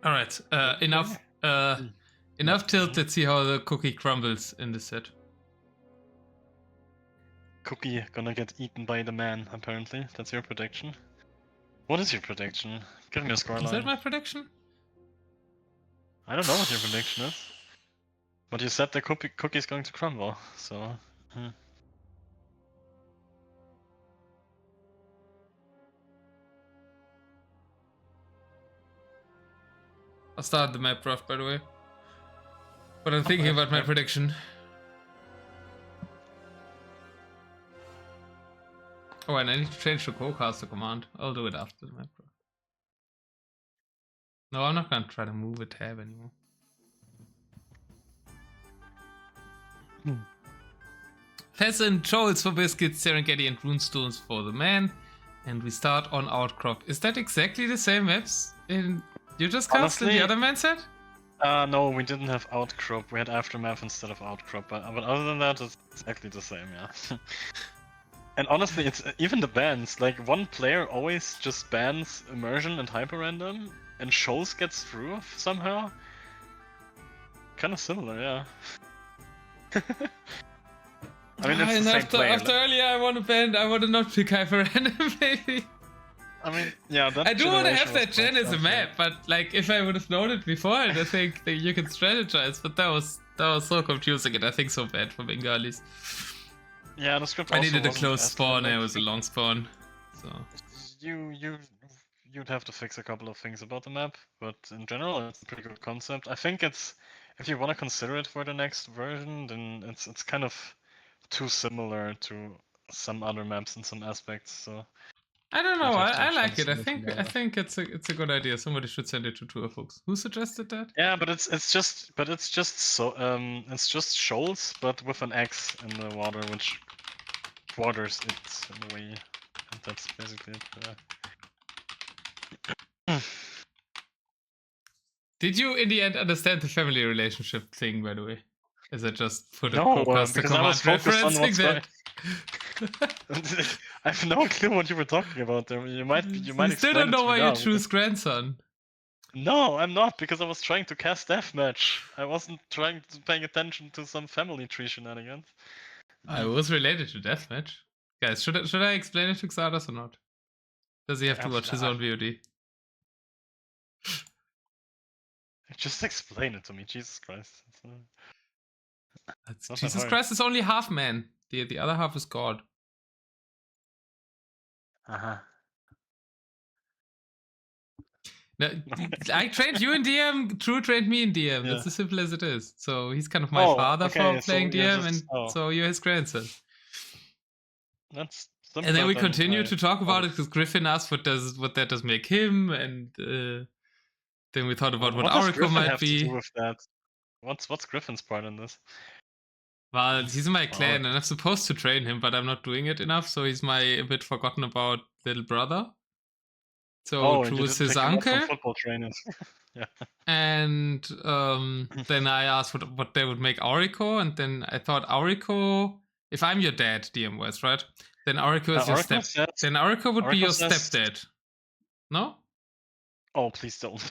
All right. Enough. Enough tilt. Let's see how the cookie crumbles in this set. Cookie gonna get eaten by the man, apparently. That's your prediction. What is your prediction? Give me a scoreline. Is that my prediction? I don't know what your prediction is. But you said the cookie is going to crumble, so... I'll start the map rough, by the way. But I'm thinking about my prediction. Oh, and I need to change the co-caster command. I'll do it after the map rough. No, I'm not gonna try to move a tab anymore. Pheasant, Trolls for Biscuits, Serengeti and Runestones for the man. And we start on Outcrop. Is that exactly the same maps you just cast in the other man set? No, we didn't have Outcrop. We had Aftermath instead of Outcrop. But other than that, it's exactly the same, yeah. And honestly, it's even the bans. Like, one player always just bans Immersion and Hyper Random, and Shoals gets through somehow. Kinda similar, yeah. I mean, it's the same player. After earlier, I want to not pick Hyper Random, maybe. I mean, yeah, that I do want to have that gen as a map, but like, if I would have known it before, I think that you can strategize. But that was so confusing, and I think so bad for Bengalis. Yeah, the script. I needed a close spawn, and it was a long spawn. So you'd have to fix a couple of things about the map, but in general, it's a pretty good concept. I think it's, if you want to consider it for the next version, then it's kind of too similar to some other maps in some aspects. So I don't know. I like it. I think it's a good idea. Somebody should send it to tour folks. Who suggested that? Yeah, but it's just shoals, but with an X in the water, which waters it in a way, and that's basically it. Did you in the end understand the family relationship thing, by the way? As I just put a co-caster command referencing that. I have no clue what you were talking about there. You might still don't know why you choose grandson. No, I'm not, because I was trying to cast Deathmatch. I wasn't paying attention to some family tree shenanigans. I was related to Deathmatch. Guys, should I explain it to Xardas or not? Does he have to watch his own VOD? Just explain it to me, Jesus Christ. Jesus Christ is only half man. The other half is God. Now, I trained you in DM, True trained me in DM. Yeah. It's as simple as it is. So he's kind of my father for playing DM, and so you're his grandson. That's and then we continue to talk about it because Griffin asked what that does make him, and then we thought about what Aurico might be. To do with that? What's Griffin's part in this? Well, he's in my clan, and I'm supposed to train him, but I'm not doing it enough, so he's my a bit forgotten about little brother. So True is his uncle. Football trainers. Yeah. And then I asked what they would make Aurico, and then I thought Aurico, if I'm your dad, DM was right, then Aurico is your stepdad. Then Aurico would be your stepdad. No? Oh, please don't.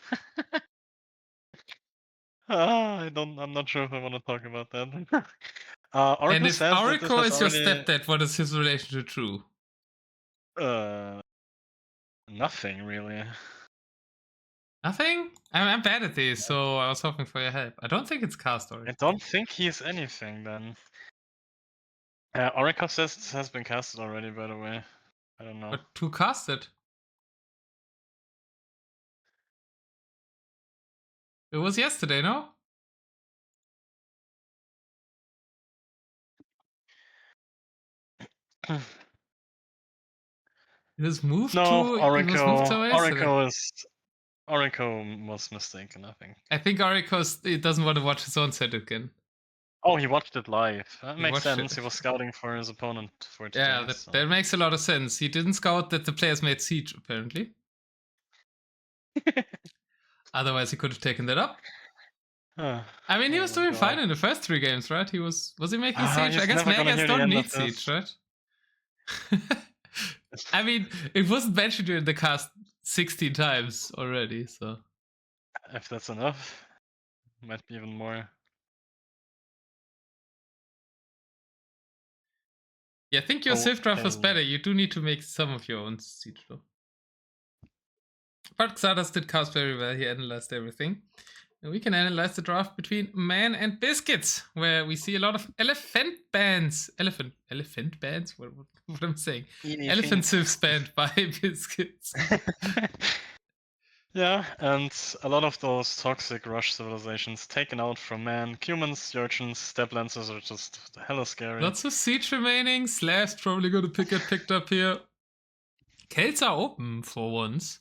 I'm not sure if I want to talk about that. And if Aurico is your stepdad, what is his relation to True? Nothing really. Nothing? I'm bad at these, so I was hoping for your help. I don't think it's cast already. I don't think he's anything then. Aurico says it has been casted already, by the way. I don't know. But who cast it? It was yesterday, no? It was moved to Aurico was mistaken, I think. I think Aurico doesn't want to watch his own set again. Oh, he watched it live. That makes sense. He was scouting for his opponent for it. Yeah, that makes a lot of sense. He didn't scout that the players made siege, apparently. Otherwise, he could have taken that up. I mean, he was doing fine in the first 3 games, right? Was he making siege? I guess Megas don't need siege, right? I mean, it wasn't mentioned in the cast 16 times already, so. If that's enough, might be even more. Yeah, I think your Civ draft was better. You do need to make some of your own siege though. But Xardas did cast very well. He analyzed everything. And we can analyze the draft between Man and Biscuits, where we see a lot of elephant bands. Elephant bands? What am I saying? Elephant Civs banned by Biscuits. Yeah, and a lot of those toxic rush civilizations taken out from Man. Humans, urchins, step lancers are just hella scary. Lots of siege remaining. Slavs probably gonna get picked up here. Celts are open for once.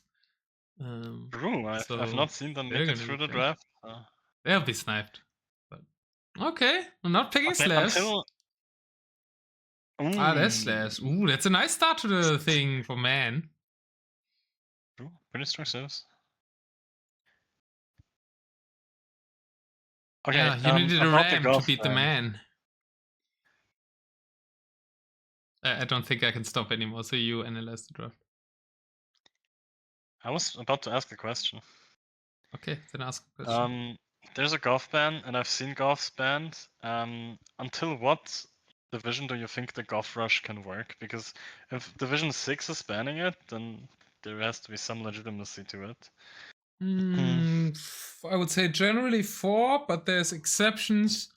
True, I've not seen them make it through the draft. They'll be sniped. But okay, I'm not picking Slavs. There's Slavs. Ooh, that's a nice start to the thing for Man. True, pretty strong Civs. Okay, yeah, you needed a ram to beat the Man. I don't think I can stop anymore, so you analyze the draft. I was about to ask a question. Okay, then ask a question. There's a Goth ban, and I've seen Goths banned. Until what division do you think the Goth rush can work? Because if Division 6 is banning it, then there has to be some legitimacy to it. I would say generally 4, but there's exceptions.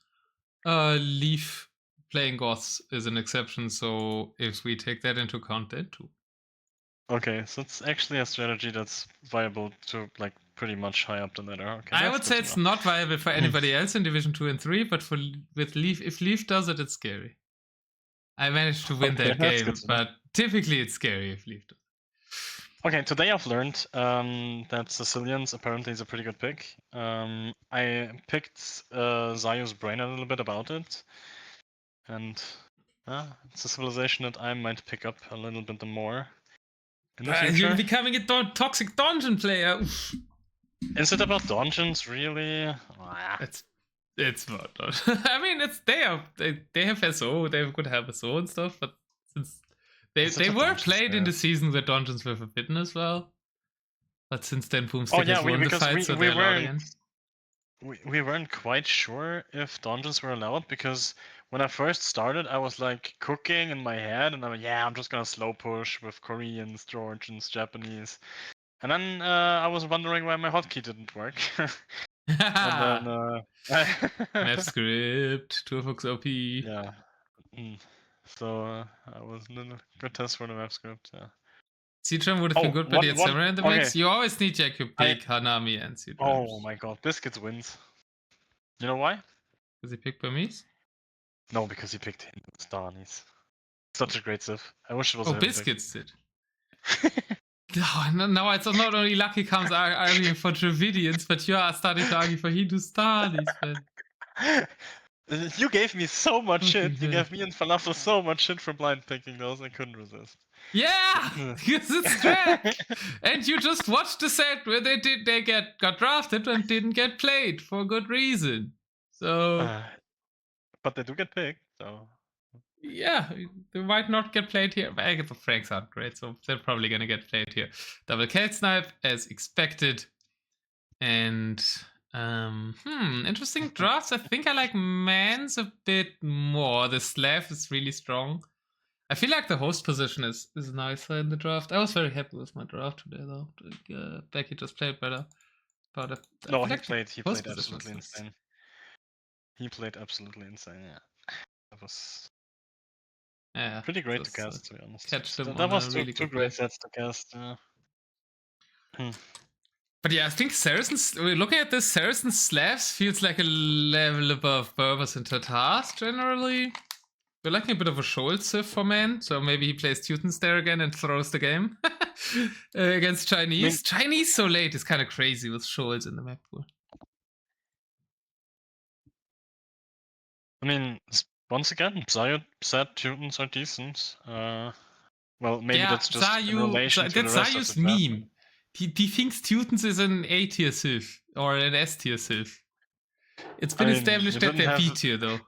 Leaf playing Goths is an exception, so if we take that into account, then 2. Okay, so it's actually a strategy that's viable to like pretty much high up the ladder. Okay, I would say it's not viable for anybody else in Division 2 and 3, but with Leaf, if Leaf does it, it's scary. I managed to win that game, but typically it's scary if Leaf does. Okay, today I've learned that Sicilians apparently is a pretty good pick. I picked Zayu's brain a little bit about it, and it's a civilization that I might pick up a little bit more in the future. You're becoming a toxic dungeon player. Is it about dungeons, really? It's not. I mean, they have SO, they could have SO and stuff, but since they were played in the season where dungeons were forbidden as well. But since then, Boomstick has won the fight, so they're allowed again. We weren't quite sure if dungeons were allowed, because when I first started, I was like cooking in my head, and I'm just gonna slow push with Koreans, Georgians, Japanese. And then I was wondering why my hotkey didn't work. And then map script, Turfox OP. Yeah. So I was in a good test for the map script. Yeah. Citron would have been good, but he had Samurai in the mix. You always need Jacob, Big, Hanami, and Citron. Oh my god, Biscuits wins. You know why? Because he picked Burmese? No, because he picked Hindustani's. Such a great Civ. I wish it was Biscuits did. No, it's not only Lucky comes arguing for Dravidians, but you are starting to argue for Hindustanis, man. You gave me so much shit. You gave me and Falafel so much shit for blind picking those. I couldn't resist. Yeah, because it's trash. And you just watched the set where they got drafted and didn't get played for good reason. So, but they do get picked. So yeah, they might not get played here. But the Franks aren't great, so they're probably gonna get played here. Double Celt Snipe as expected, and interesting drafts. I think I like Man's a bit more. The Slav is really strong. I feel like the host position is nicer in the draft. I was very happy with my draft today, though. Becky just played better. But no, he played absolutely insane. He played absolutely insane. Yeah, that was pretty great to cast. To be honest, that was two great sets to cast. But yeah, I think Saracens, looking at this, Saracen Slavs feels like a level above Berbers and Tatars generally. We're liking a bit of a Shoal Civ for Man, so maybe he plays Teutons there again and throws the game against Chinese. Chinese so late is kind of crazy with Shoals in the map pool. I mean, once again, Zayu said Teutons are decent. Well, maybe that's just in relation to the rest Zayu's of the meme. He thinks Teutons is an A tier Civ or an S tier Civ. It's been established that they're B tier though.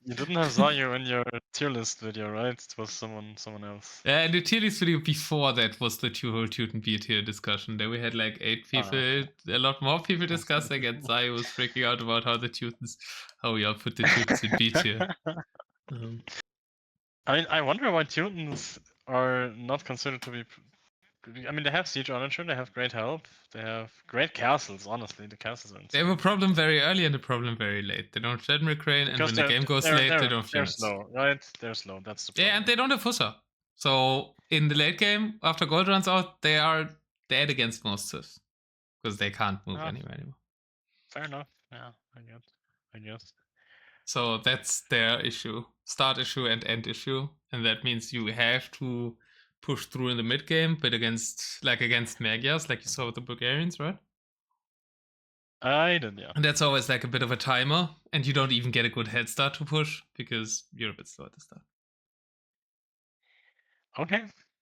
You didn't have Zayu in your tier list video, right? It was someone else. Yeah, and the tier list video before that was the whole Teuton B tier discussion. There we had like 8 people, Okay. a lot more people discussing, and Zayu was freaking out about how we all put the Teutons in B tier. I wonder why Teutons are not considered to be. I mean, they have Siege Onager, they have great help, they have great castles, honestly. The castles are insane. They have a problem very early and a problem very late. They don't General Crane, and when the game goes late, they don't have They're units. slow, right? They're slow, that's the problem. Yeah, and they don't have Fusser. So in the late game, after gold runs out, they are dead against most civs. Because they can't move anywhere anymore. Fair enough, yeah, I guess. So that's their issue. Start issue and end issue. And that means you have to push through in the mid game, but against Magyars, like you saw with the Bulgarians, right? I did, yeah. And that's always like a bit of a timer, and you don't even get a good head start to push because you're a bit slow at the start. Okay.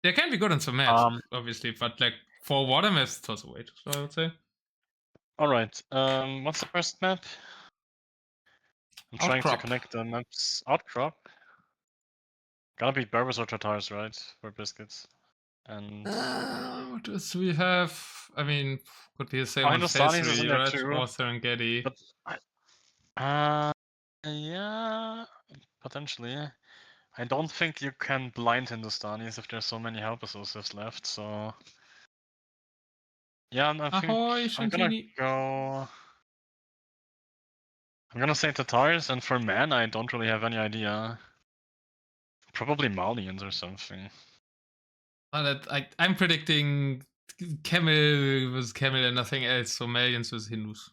They can be good on some maps, obviously, but like for water maps, it's also way too slow, I would say. Alright, what's the first map? I'm trying Outcrop. to connect the maps. Outcrop? Gotta be Berbers or Tatars, right? For Biscuits. And what else we have? I mean, could be the same on Hindustanis is in there right? too. Author and Getty. But yeah, potentially. I don't think you can blind Hindustanis if there's so many help associates left, so yeah, I think I'm gonna go. I'm gonna say Tatars, and for man, I don't really have any idea. Probably Malians or something. I'm predicting Camel was Camel and nothing else, so Malians was Hindus.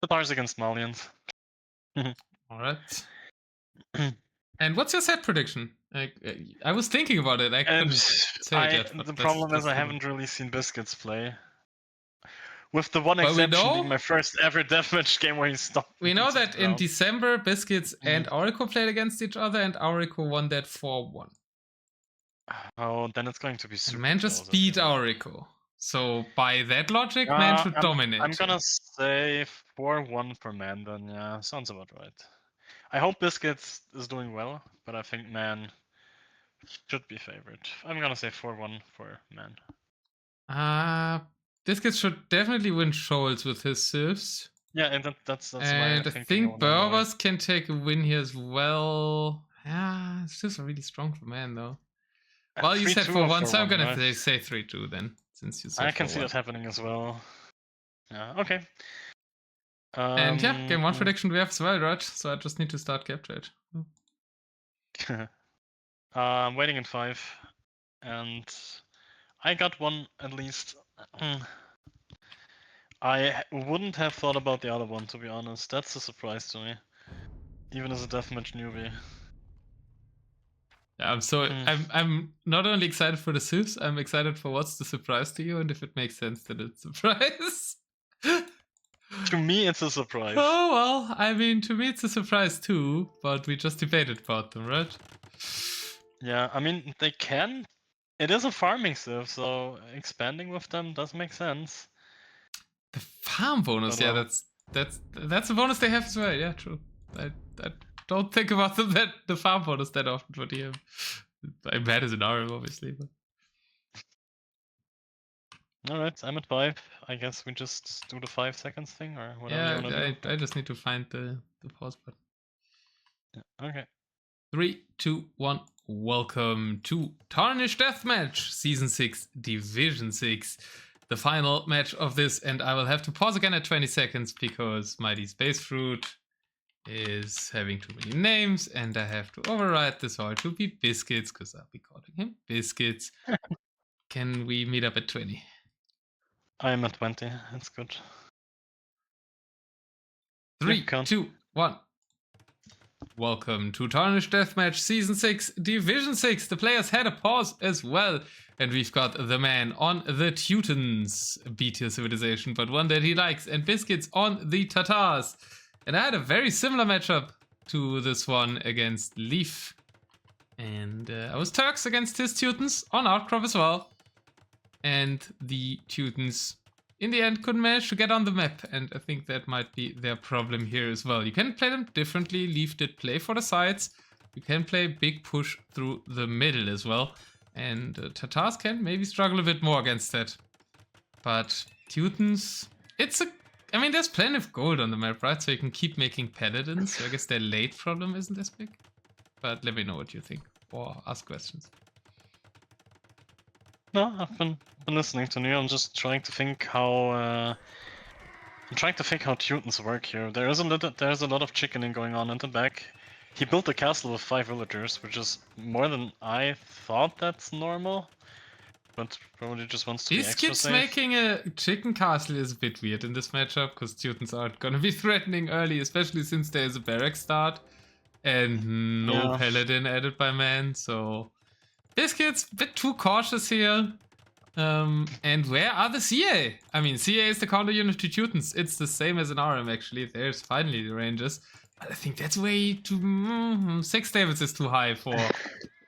Tatars against Malians. Alright. And what's your set prediction? I was thinking about it. I couldn't say it yet. The problem is I haven't really seen Biscuits play. With the one exception being my first ever deathmatch game where he stopped. We know that in December, Biscuits and Aurico played against each other, and Aurico won that 4-1. Oh, then it's going to be super. And Man just beat Aurico. So by that logic, Man should dominate. I'm gonna say 4-1 for Man then, yeah. Sounds about right. I hope Biscuits is doing well, but I think Man should be favored. I'm gonna say 4-1 for Man. Biscuits should definitely win Shoals with his civs. Yeah, and that's and I think Berbers can take a win here as well. Yeah, it's just really strong for Man though. Well, you said 4-1, so I'm gonna say 3-2 then, since you said I can see that happening as well. Yeah, okay. And yeah, game 1 prediction we have as well, right? So I just need to start cap trade. I'm waiting in 5, and I got one at least. I wouldn't have thought about the other one, to be honest. That's a surprise to me, even as a deathmatch newbie. Yeah, I'm not only excited for the civs, I'm excited for what's the surprise to you, and if it makes sense that it's a surprise. To me, it's a surprise. Oh, well, I mean, to me it's a surprise too, but we just debated about them, right? Yeah, I mean, they can. It is a farming civ, so expanding with them does make sense. The farm bonus, yeah, that's a bonus they have as well, yeah, true. I don't think about the farm bonus that often for DM. I'm bad as an RM, obviously, but... Alright, I'm at 5. I guess we just do the 5 seconds thing, or whatever you wanna do. I just need to find the pause button. Yeah, okay. 3, 2, 1. Welcome to Tarnished Deathmatch, Season 6, Division 6. The final match of this, and I will have to pause again at 20 seconds because Mighty Space Fruit is having too many names, and I have to override this all to be Biscuits, because I'll be calling him Biscuits. Can we meet up at 20? I'm at 20, that's good. 3, 2, 1. Welcome to Tarnished Deathmatch Season 6, Division 6. The players had a pause as well, and we've got the man on the Teutons, B-tier civilization, but one that he likes, and Biscuits on the Tatars. And I had a very similar matchup to this one against Leaf. And I was Turks against his Teutons on Outcrop as well. And the Teutons in the end couldn't manage to get on the map, and I think that might be their problem here as well. You can play them differently. Leaf did play for the sides. You can play big push through the middle as well, and Tatars can maybe struggle a bit more against that. But Teutons, I mean, there's plenty of gold on the map, right? So you can keep making paladins. So I guess their late problem isn't as big. But let me know what you think, or ask questions. No, I've been listening to you. I'm just trying to think how Teutons work here. There's a lot of chickening going on in the back. He built a castle with 5 villagers, which is more than I thought that's normal. But probably just wants to be extra safe. Making a chicken castle is a bit weird in this matchup, because Teutons aren't gonna be threatening early, especially since there's a barrack start and no paladin added by man, so Biscuits a bit too cautious here. And where are the CA? I mean, CA is the counter unit to Teutons. It's the same as an RM actually. There's finally the ranges. But I think that's way too... 6 Davids is too high for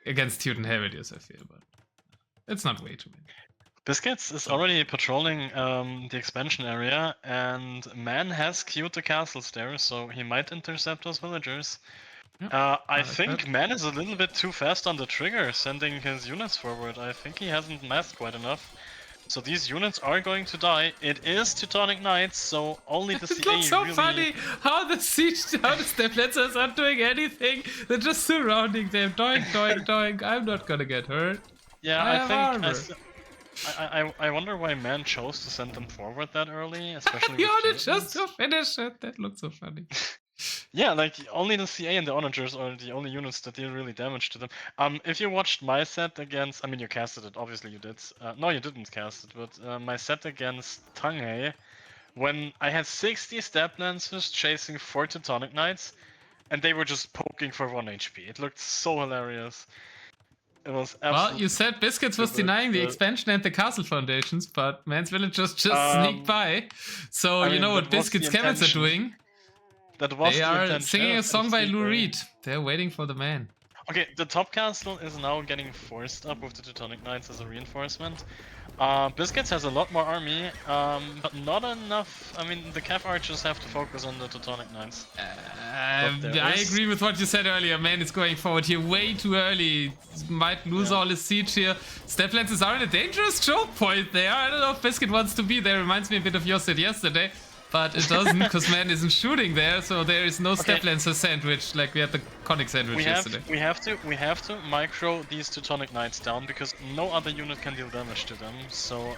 against Teuton Herodius, I feel, but it's not way too many. Biscuits is already patrolling the expansion area, and Man has queued the castles there, so he might intercept those villagers. I think Man is a little bit too fast on the trigger, sending his units forward. I think he hasn't massed quite enough. So these units are going to die. It is Teutonic Knights, so only the CA It looks so really... funny how the step lancers aren't doing anything. They're just surrounding them. Doink, doink, doink. I'm not gonna get hurt. Yeah, I wonder why Man chose to send them forward that early, especially with just to finish it. That looks so funny. Yeah, like only the CA and the Onagers are the only units that deal really damage to them. If you watched my set against, I mean, you casted it, obviously you did. No, you didn't cast it, but my set against Tanghei, when I had 60 step lancers chasing 4 Teutonic Knights, and they were just poking for 1 HP. It looked so hilarious. It was absolutely... Well, you said Biscuits was denying the expansion and the castle foundations, but Man's villagers just sneaked by. So you know what Biscuits Camels are doing? They are singing a song by Lou Reed. They're waiting for the man. Okay, the top castle is now getting forced up with the Teutonic Knights as a reinforcement. Biscuits has a lot more army, but not enough. I mean, the Cav archers have to focus on the Teutonic Knights. I agree with what you said earlier. Man is going forward here way too early. Might lose all his siege here. Step lancers are in a dangerous choke point there. I don't know if Biscuit wants to be there. Reminds me a bit of your set yesterday. But it doesn't, because Man isn't shooting there, so there is no Step Lancer sandwich like we had the Conic sandwich yesterday. We have to micro these Teutonic Knights down, because no other unit can deal damage to them. So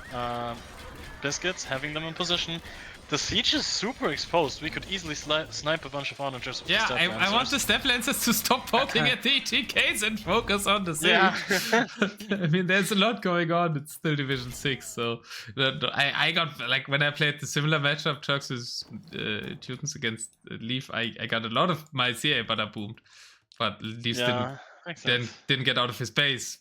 Biscuits having them in position. The siege is super exposed. We could easily snipe a bunch of onagers with the Step Lancers. I want the Step Lancers to stop poking at the ETKs and focus on the siege. Yeah. I mean, there's a lot going on. It's still Division 6, so I got, like, when I played the similar matchup, Turks with Teutons against Leaf, I got a lot of my CA bada boomed, but Leaf didn't get out of his base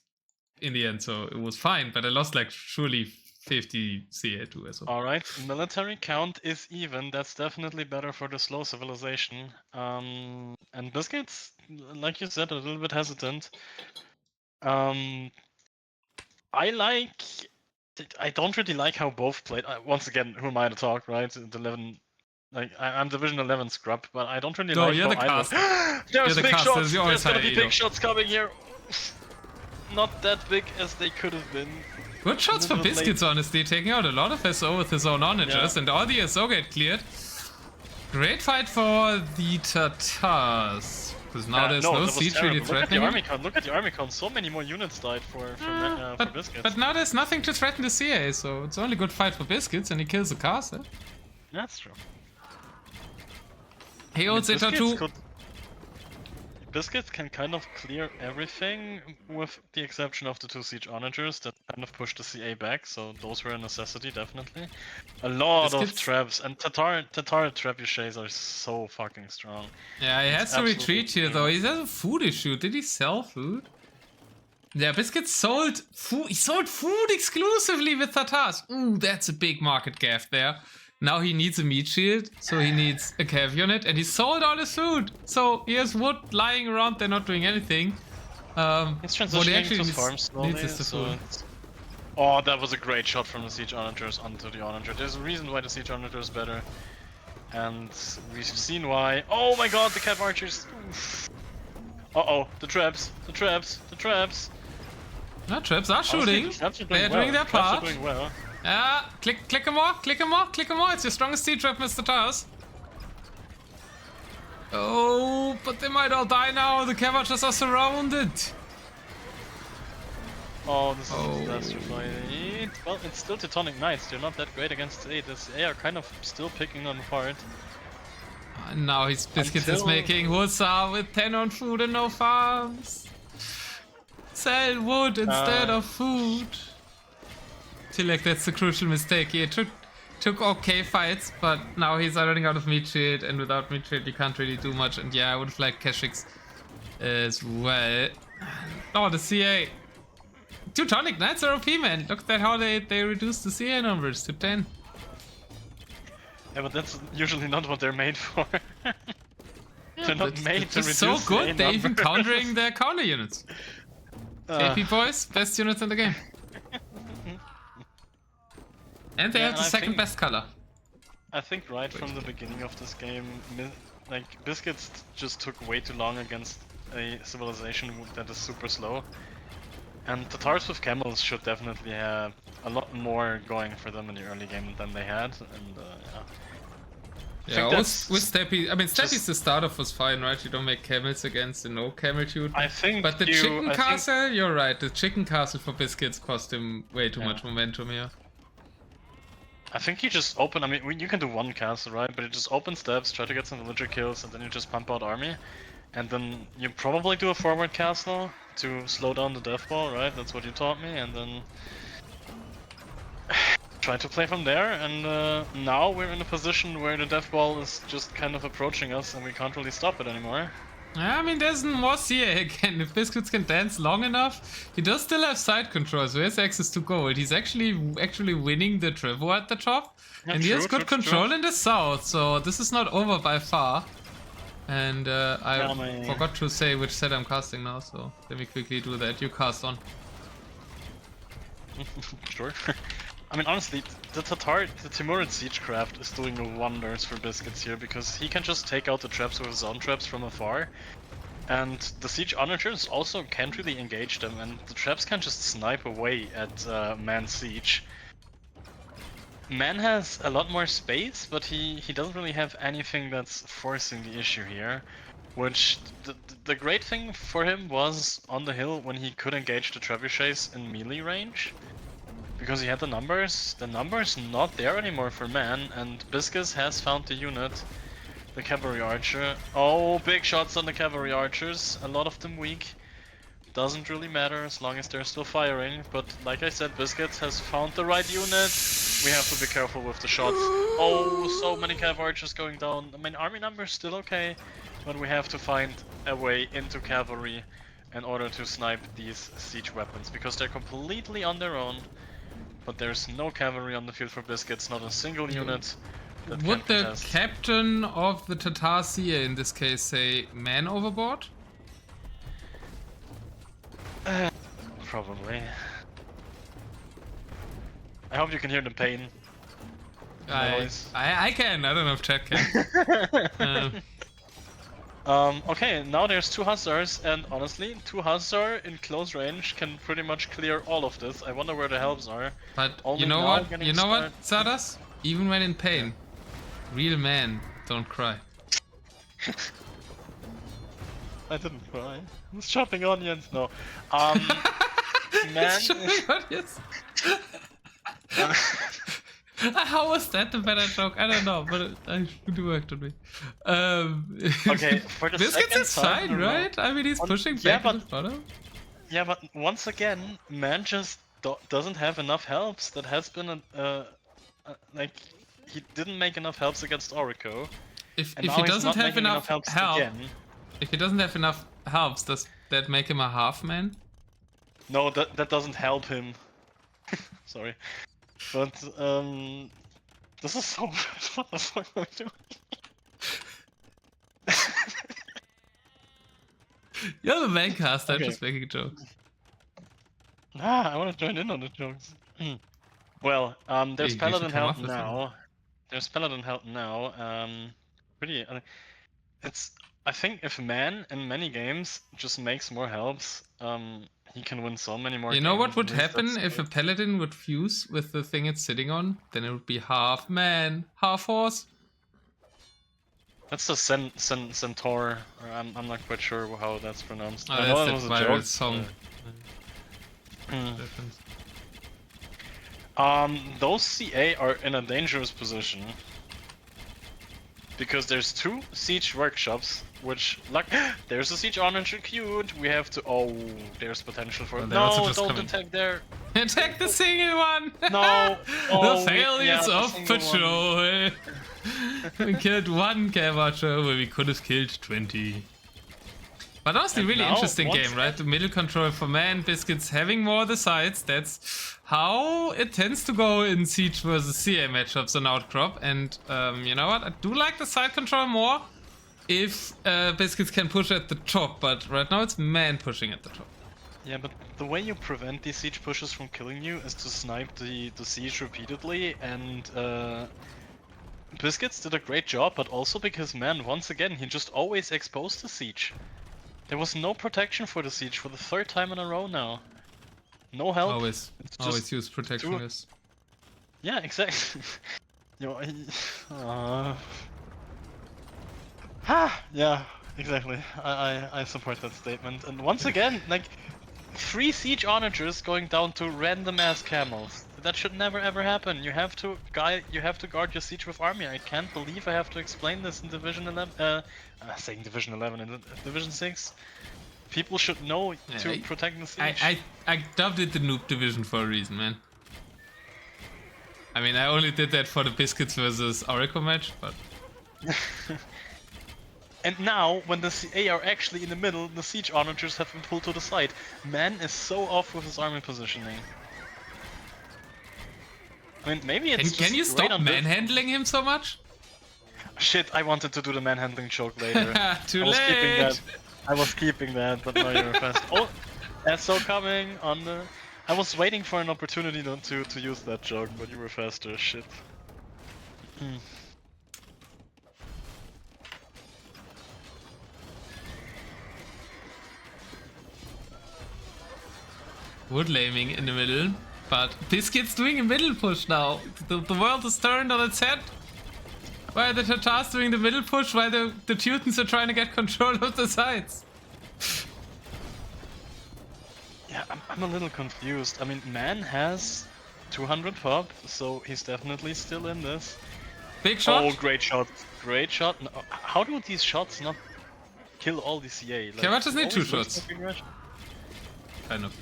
in the end, so it was fine. But I lost like surely 50 CA2 as well. Alright, military count is even. That's definitely better for the slow civilization. And Biscuits, like you said, a little bit hesitant. I don't really like how both played. Once again, who am I to talk, right? The 11, like I'm Division 11 scrub, but I don't really like you're the how cast. There's big shots. There's gonna be big shots coming here. Not that big as they could have been. Good shots for Biscuits, honestly, taking out a lot of SO with his own onagers, and all the SO get cleared. Great fight for the Tatars, because now there's no siege really threatening. Look at the army count, so many more units died for Biscuits. But now there's nothing to threaten the CA, so it's only good fight for Biscuits, and he kills the castle. That's true. He holds Eta 2. Biscuits can kind of clear everything, with the exception of the 2 siege onagers that kind of push the CA back, so those were a necessity, definitely. A lot of traps, and Tatar trebuchets are so fucking strong. Yeah, he has to retreat here though. He has a food issue. Did he sell food? Yeah, Biscuits sold food. He sold food exclusively with Tatars. Ooh, that's a big market gap there. Now he needs a meat shield, so he needs a cav unit, and he sold all his food. So he has wood lying around, they're not doing anything. He's transitioning to farm slowly, so Oh, that was a great shot from the Siege Onagers onto the Onager. There's a reason why the Siege Onager is better. And we've seen why. Oh my god, the Cav Archers! Oof. Uh-oh, the traps, the traps, the traps! No, traps are shooting. They're doing their part. Traps are doing well. Yeah, click them more, click them more, click them more. It's your strongest C-trap, Mr. Tars. Oh, but they might all die now. The Cav Archers are surrounded. Oh, this is a disaster fight. Well, it's still Teutonic Knights. They're not that great against A. This A are kind of still picking them apart. And now his Biscuits is making Hussar with 10 on food and no farms. Sell wood instead of food. I feel like that's the crucial mistake. He took okay fights, but now he's running out of meat shield, and without meat shield you can't really do much. And yeah, I would have liked Keshix as well. Oh, the CA. Teutonic Knights are OP, man. Look at how they reduced the CA numbers to 10. Yeah, but that's usually not what they're made for. They're not made to reduce so good, CA they're numbers. even countering their counter units. AP boys, best units in the game. And they have the second best color. I think right from the beginning of this game, like Biscuits just took way too long against a civilization that is super slow. And the Tatars with camels should definitely have a lot more going for them in the early game than they had, and yeah. Yeah, with Steppy, I mean Steppy's the start off was fine, right? You don't make camels against the no camel shoot. I think. But the chicken castle, you're right. The chicken castle for Biscuits cost him way too much momentum here. I think you just open. I mean, you can do one castle, right? But you just open steps, try to get some villager kills, and then you just pump out army. And then you probably do a forward castle to slow down the death ball, right? That's what you taught me, and then try to play from there. And now we're in a position where the death ball is just kind of approaching us, and we can't really stop it anymore. I mean, there's more CA again. If Biscuits can dance long enough, he does still have side control, so he has access to gold. He's actually winning the Trevor at the top, and he has good control in the south. So this is not over by far. And I forgot to say which set I'm casting now, so let me quickly do that. You cast on. Sure. I mean, honestly, the Timurid Siegecraft is doing wonders for Biscuits here, because he can just take out the traps with zone traps from afar. And the Siege Onagers also can't really engage them, and the traps can just snipe away at Man Siege. Man has a lot more space, but he doesn't really have anything that's forcing the issue here. Which, the great thing for him was on the hill when he could engage the trebuchets in melee range. Because he had the numbers not there anymore for Man, and Biscuits has found the unit, the cavalry archer. Oh, big shots on the cavalry archers, a lot of them weak. Doesn't really matter as long as they're still firing, but like I said, Biscuits has found the right unit. We have to be careful with the shots. Oh, so many cav archers going down. I mean, army numbers still okay, but we have to find a way into cavalry in order to snipe these siege weapons, because they're completely on their own. But there's no cavalry on the field for Biscuits, not a single unit. Would the captain of the Tatar CA in this case say man overboard? Probably. I hope you can hear the pain. I can. I don't know if chat can. Okay, now there's 2 Hussars, and honestly, 2 Hussar in close range can pretty much clear all of this. I wonder where the helps are. But you know what? You know what, Sadas? Even when in pain, real men don't cry. I didn't cry. I was chopping onions. No. Man. Onions. How was that the better joke? I don't know, but it worked on me. Okay, for the Biscuits is fine, right? I mean, he's pushing back to the bottom. Yeah, but once again, Man just doesn't have enough helps. That has been like, he didn't make enough helps against Orico. If he doesn't have enough help, if he doesn't have enough helps, does that make him a half man? No, that doesn't help him. Sorry. But, this is so bad. What the fuck am I doing? You're the main cast, I'm just making jokes. Nah, I wanna join in on the jokes. Well, there's You Paladin should come help up with now. There's Paladin help now. Pretty. It's. I think if Man in many games just makes more helps, he can win so many more You games. know what would At least happen that's if a paladin would fuse with the thing it's sitting on? Then it would be half man, half horse. That's the Centaur. Or I'm not quite sure how that's pronounced. Oh, I know that's it was that a viral joke. song. Those CA are in a dangerous position because there's 2 siege workshops, which there's a siege onager queued. We have to. Oh, there's potential for. No, don't attack there. Attack the single one. No. The failures of patrol. We killed 1 cam archer where we could have killed 20. But honestly, really interesting game, right? The middle control for Man, Biscuits having more of the sides. That's how it tends to go in Siege versus CA matchups on Outcrop. And you know what? I do like the side control more if Biscuits can push at the top. But right now it's Man pushing at the top. Yeah, but the way you prevent these siege pushes from killing you is to snipe the siege repeatedly, and Biscuits did a great job, but also because Man, once again, he just always exposed the siege. There was no protection for the siege for the 3rd time in a row now. No help. Always use protectionist. Yeah, exactly. Yeah, exactly. I support that statement. And once again, like 3 siege onagers going down to random ass camels. That should never ever happen. You have to guard your siege with army. I can't believe I have to explain this in Division 11. Saying Division 11 in Division 6. People should know to protect the siege. I dubbed it the noob division for a reason, man. I mean, I only did that for the Biscuits versus Oracle match, but... And now, when the CA are actually in the middle, the siege onagers have been pulled to the side. Man is so off with his army positioning. I mean, maybe it's Can you stop manhandling him so much? Shit, I wanted to do the manhandling joke later. Too late! I was keeping that, but now you're fast. Oh, SO coming on the... I was waiting for an opportunity to use that joke, but you were faster. Shit. Wood laming in the middle, but Biscuits doing a middle push now. The world is turned on its head. Why are the Tatars doing the middle push while the Teutons are trying to get control of the sides? Yeah, I'm a little confused. I mean, Man has 200 pop, so he's definitely still in this. Big shot? Oh, great shot. Great shot. No, how do these shots not kill all the CA? Like, I just need 2 shots. Kind of.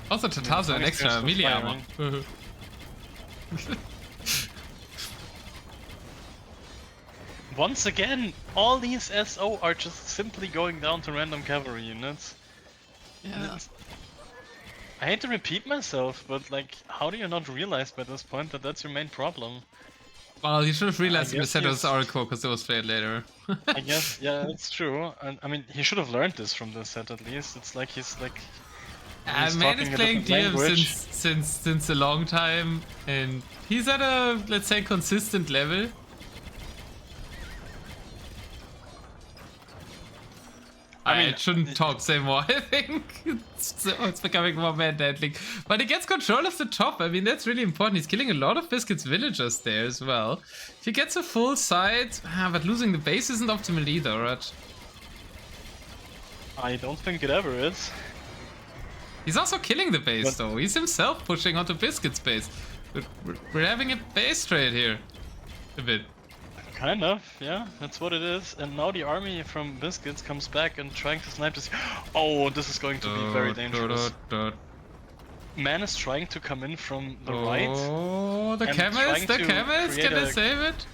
Also, Tatars are an extra melee armor. Once again, all these SO are just simply going down to random cavalry units. Yeah. I hate to repeat myself, but like, how do you not realize by this point that that's your main problem? Well, you should have realized in the set was Oracle because it was played later. I guess, yeah, that's true. And I mean, he should have learned this from this set at least. It's like he's like... Man is playing DM since a long time, and he's at a, let's say, consistent level. I mean, shouldn't talk say more, I think. It's becoming more man-handling. But he gets control of the top. I mean, that's really important. He's killing a lot of Biscuits villagers there as well. If he gets a full side, but losing the base isn't optimal either, right? I don't think it ever is. He's also killing the base, though. He's himself pushing onto Biscuits' base. We're having a base trade here. A bit. Kind of, yeah, that's what it is. And now the army from Biscuits comes back and trying to snipe this. Oh, this is going to be very dangerous. Man is trying to come in from the right. Oh, the chemist, can I save it?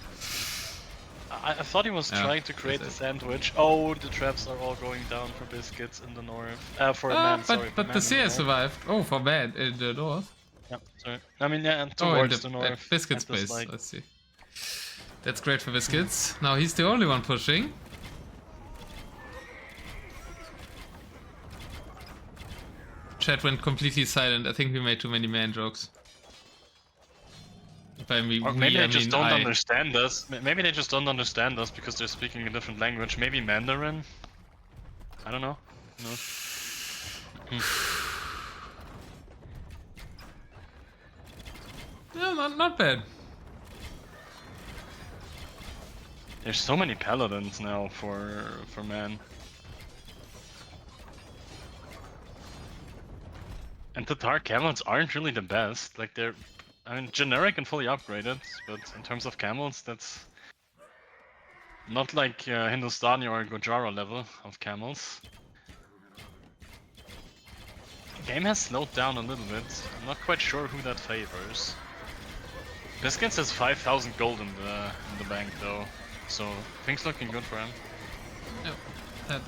I thought he was trying to create the sandwich. Oh, the traps are all going down for Biscuits in the north. For Man, sorry. But the CS survived. Oh, for Man in the north. Yeah, sorry. I mean, yeah, and towards the north. Biscuits base, let's see. That's great for Biscuits. Now he's the only one pushing. chat went completely silent. I think we made too many man jokes. By me, or maybe I they just mean don't I. understand us. Maybe they just don't understand us because they're speaking a different language. Maybe Mandarin? I don't know. No. Yeah, not bad. There's so many paladins now for man. And the Tatar camels aren't really the best. Like they're, I mean, generic and fully upgraded, but in terms of camels, that's not like Hindustani or Gojara level of camels. The game has slowed down a little bit. I'm not quite sure who that favors. Biscuits has 5,000 gold in the bank though, so things looking good for him. Yep.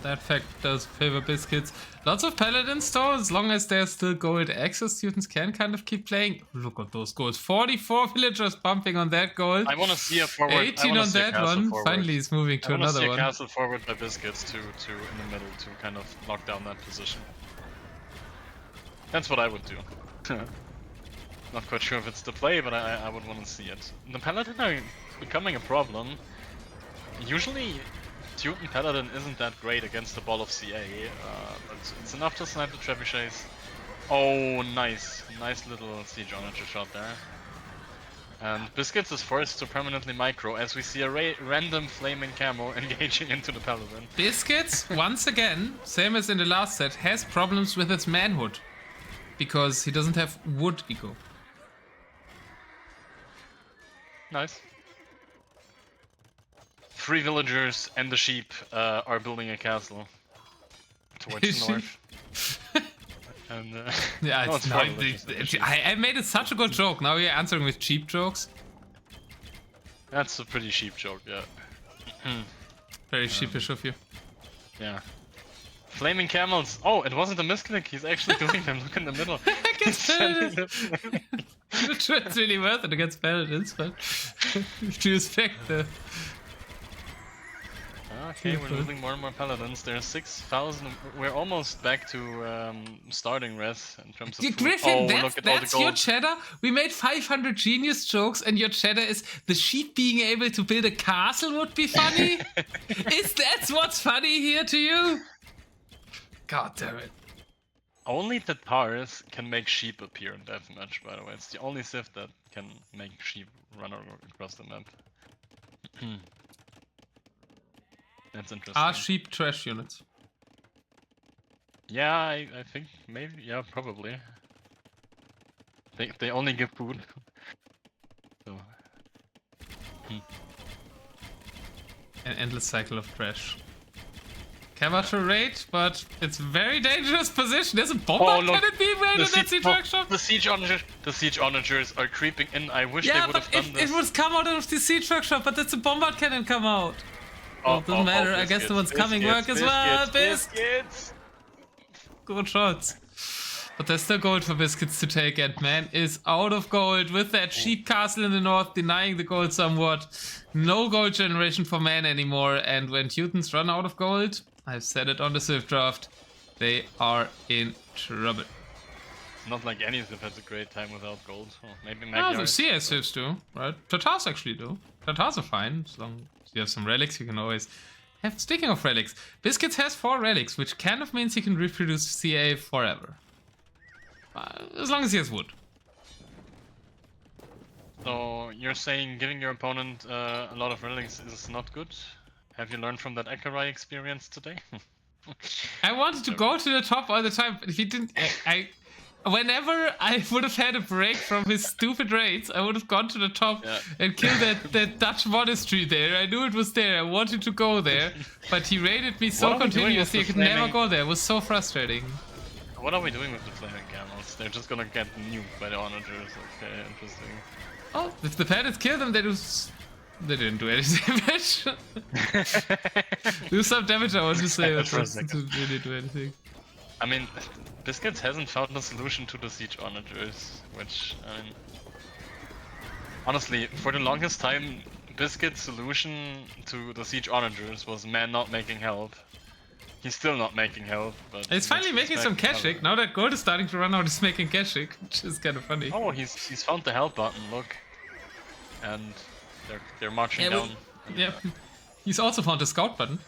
That fact does favor Biscuits. Lots of paladins though, as long as there's still gold access, students can kind of keep playing. Look at those goals. 44 villagers pumping on that gold. I want to see a forward. 18 on that one. Forward. Finally he's moving to another one. I want to see a castle forward by Biscuits to in the middle to kind of lock down that position. That's what I would do. Not quite sure if it's the play, but I would want to see it. The paladin are becoming a problem. Usually Teuton Paladin isn't that great against the ball of CA, but it's enough to snipe the trebuchets. Oh, nice. Nice little siege onager shot there. And Biscuits is forced to permanently micro as we see a random flaming camo engaging into the Paladin. Biscuits, once again, same as in the last set, has problems with his manhood. Because he doesn't have wood eco. Nice. 3 villagers and the sheep are building a castle towards the north. And, yeah, no, it's not, I made it such a good joke. Now you're answering with cheap jokes. That's a pretty cheap joke, yeah. Very sheepish of you. Yeah. Flaming camels. Oh, it wasn't a misclick. He's actually doing them. Look in the middle. Against paladins. It's really worth it against paladins, but to respect the. Okay, we're losing more and more paladins. There's 6,000. We're almost back to starting res in terms of. Griffin, that's your cheddar. We made 500 genius jokes, and your cheddar is the sheep being able to build a castle would be funny. Is that what's funny here to you? God damn it. Only the Tars can make sheep appear in Deathmatch, by the way. It's the only Civ that can make sheep run across the map. That's interesting. Are sheep trash units? Yeah, I think maybe, yeah, probably. They only give food. So. An endless cycle of trash. Camera to raid, but it's very dangerous position. There's a bomber cannon being made in that siege workshop. The siege onagers are creeping in. I wish they would have done this. It would come out of the siege workshop, but that's a bomber cannon come out. Oh, doesn't matter. I guess the one's coming work as well. Biscuits. Good shots. But there's still gold for Biscuits to take, and man is out of gold with that sheep castle in the north, denying the gold somewhat. No gold generation for man anymore, and when Teutons run out of gold, I've said it on the Civ draft, they are in trouble. Not like any Civ has a great time without gold. Oh, maybe the CS Civs do, right? Tatars actually do. Tatars are fine, as long as you have some relics, you can always have. Speaking of relics, Biscuits has 4 relics, which kind of means he can reproduce CA forever. As long as he has wood. So you're saying giving your opponent a lot of relics is not good? Have you learned from that Akarai experience today? I wanted to go to the top all the time, but he didn't. Whenever I would have had a break from his stupid raids, I would have gone to the top and killed that Dutch monastery there. I knew it was there. I wanted to go there, but he raided me so continuously I could never go there. It was so frustrating. What are we doing with the flaming camels? They're just gonna get nuked by the onagers. Okay, interesting. Oh, if the bandits kill them, they didn't do any damage. Do some damage, I want to say, but didn't really do anything. I mean, Biscuits hasn't found a solution to the siege onagers, which, I mean, honestly, for the longest time, Biscuits' solution to the siege onagers was man not making help. He's still not making help, but He's finally making some cashing. Now that gold is starting to run out, he's making cashing, which is kind of funny. Oh, he's found the help button. Look, and they're marching down. Yeah, he's also found the scout button.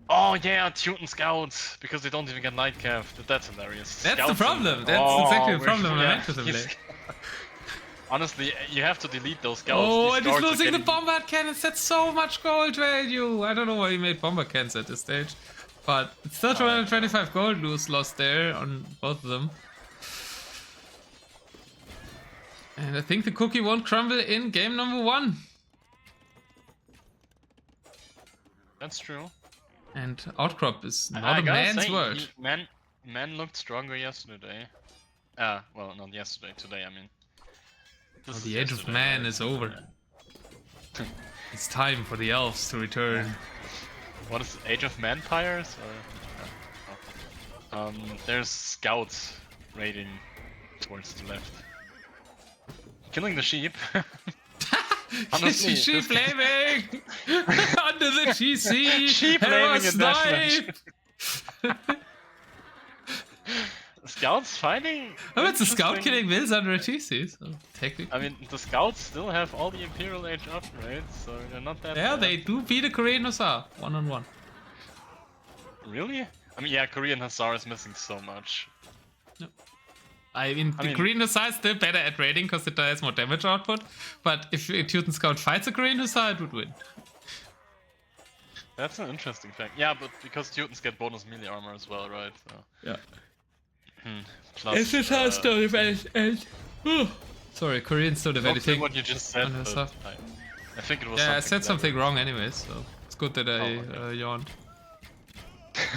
Oh yeah, Teuton scouts, because they don't even get night cav. That's hilarious. That's Scouts the problem. That's exactly the problem I meant with the play. Honestly, you have to delete those scouts. Oh, and he's losing the bombard cannons. That's so much gold value. I don't know why he made bomber cannons at this stage, but it's still 225 gold lost there on both of them. And I think the cookie won't crumble in game number 1. That's true. And Outcrop is not a man's word. Man looked stronger yesterday. Well, not yesterday, today, I mean. Oh, the age of man is over. It's time for the elves to return. What is it, Age of Manpires? Or... there's scouts raiding towards the left. Killing the sheep. Honestly, sheep flaming! Under the GC! Sheep flaming in Deathmatch! Scouts fighting? Oh, it's a scout killing Mills under a GC, so technically. I mean, the scouts still have all the Imperial Age upgrades, so they're not that Yeah, bad. they do beat a Korean Hussar, 1-on-1. Really? I mean, yeah, Korean Hussar is missing so much. No. I mean, the Korean Hussar is still better at raiding because it has more damage output, but if a Teuton Scout fights a Korean Hussar, it would win. That's an interesting fact. Yeah, but because Teutons get bonus melee armor as well, right? So. Yeah. Plus, Hussars don't have anything. Sorry, Koreans don't have anything. What you just said. I think it was. Yeah, I said something wrong anyways, so it's good that I yawned.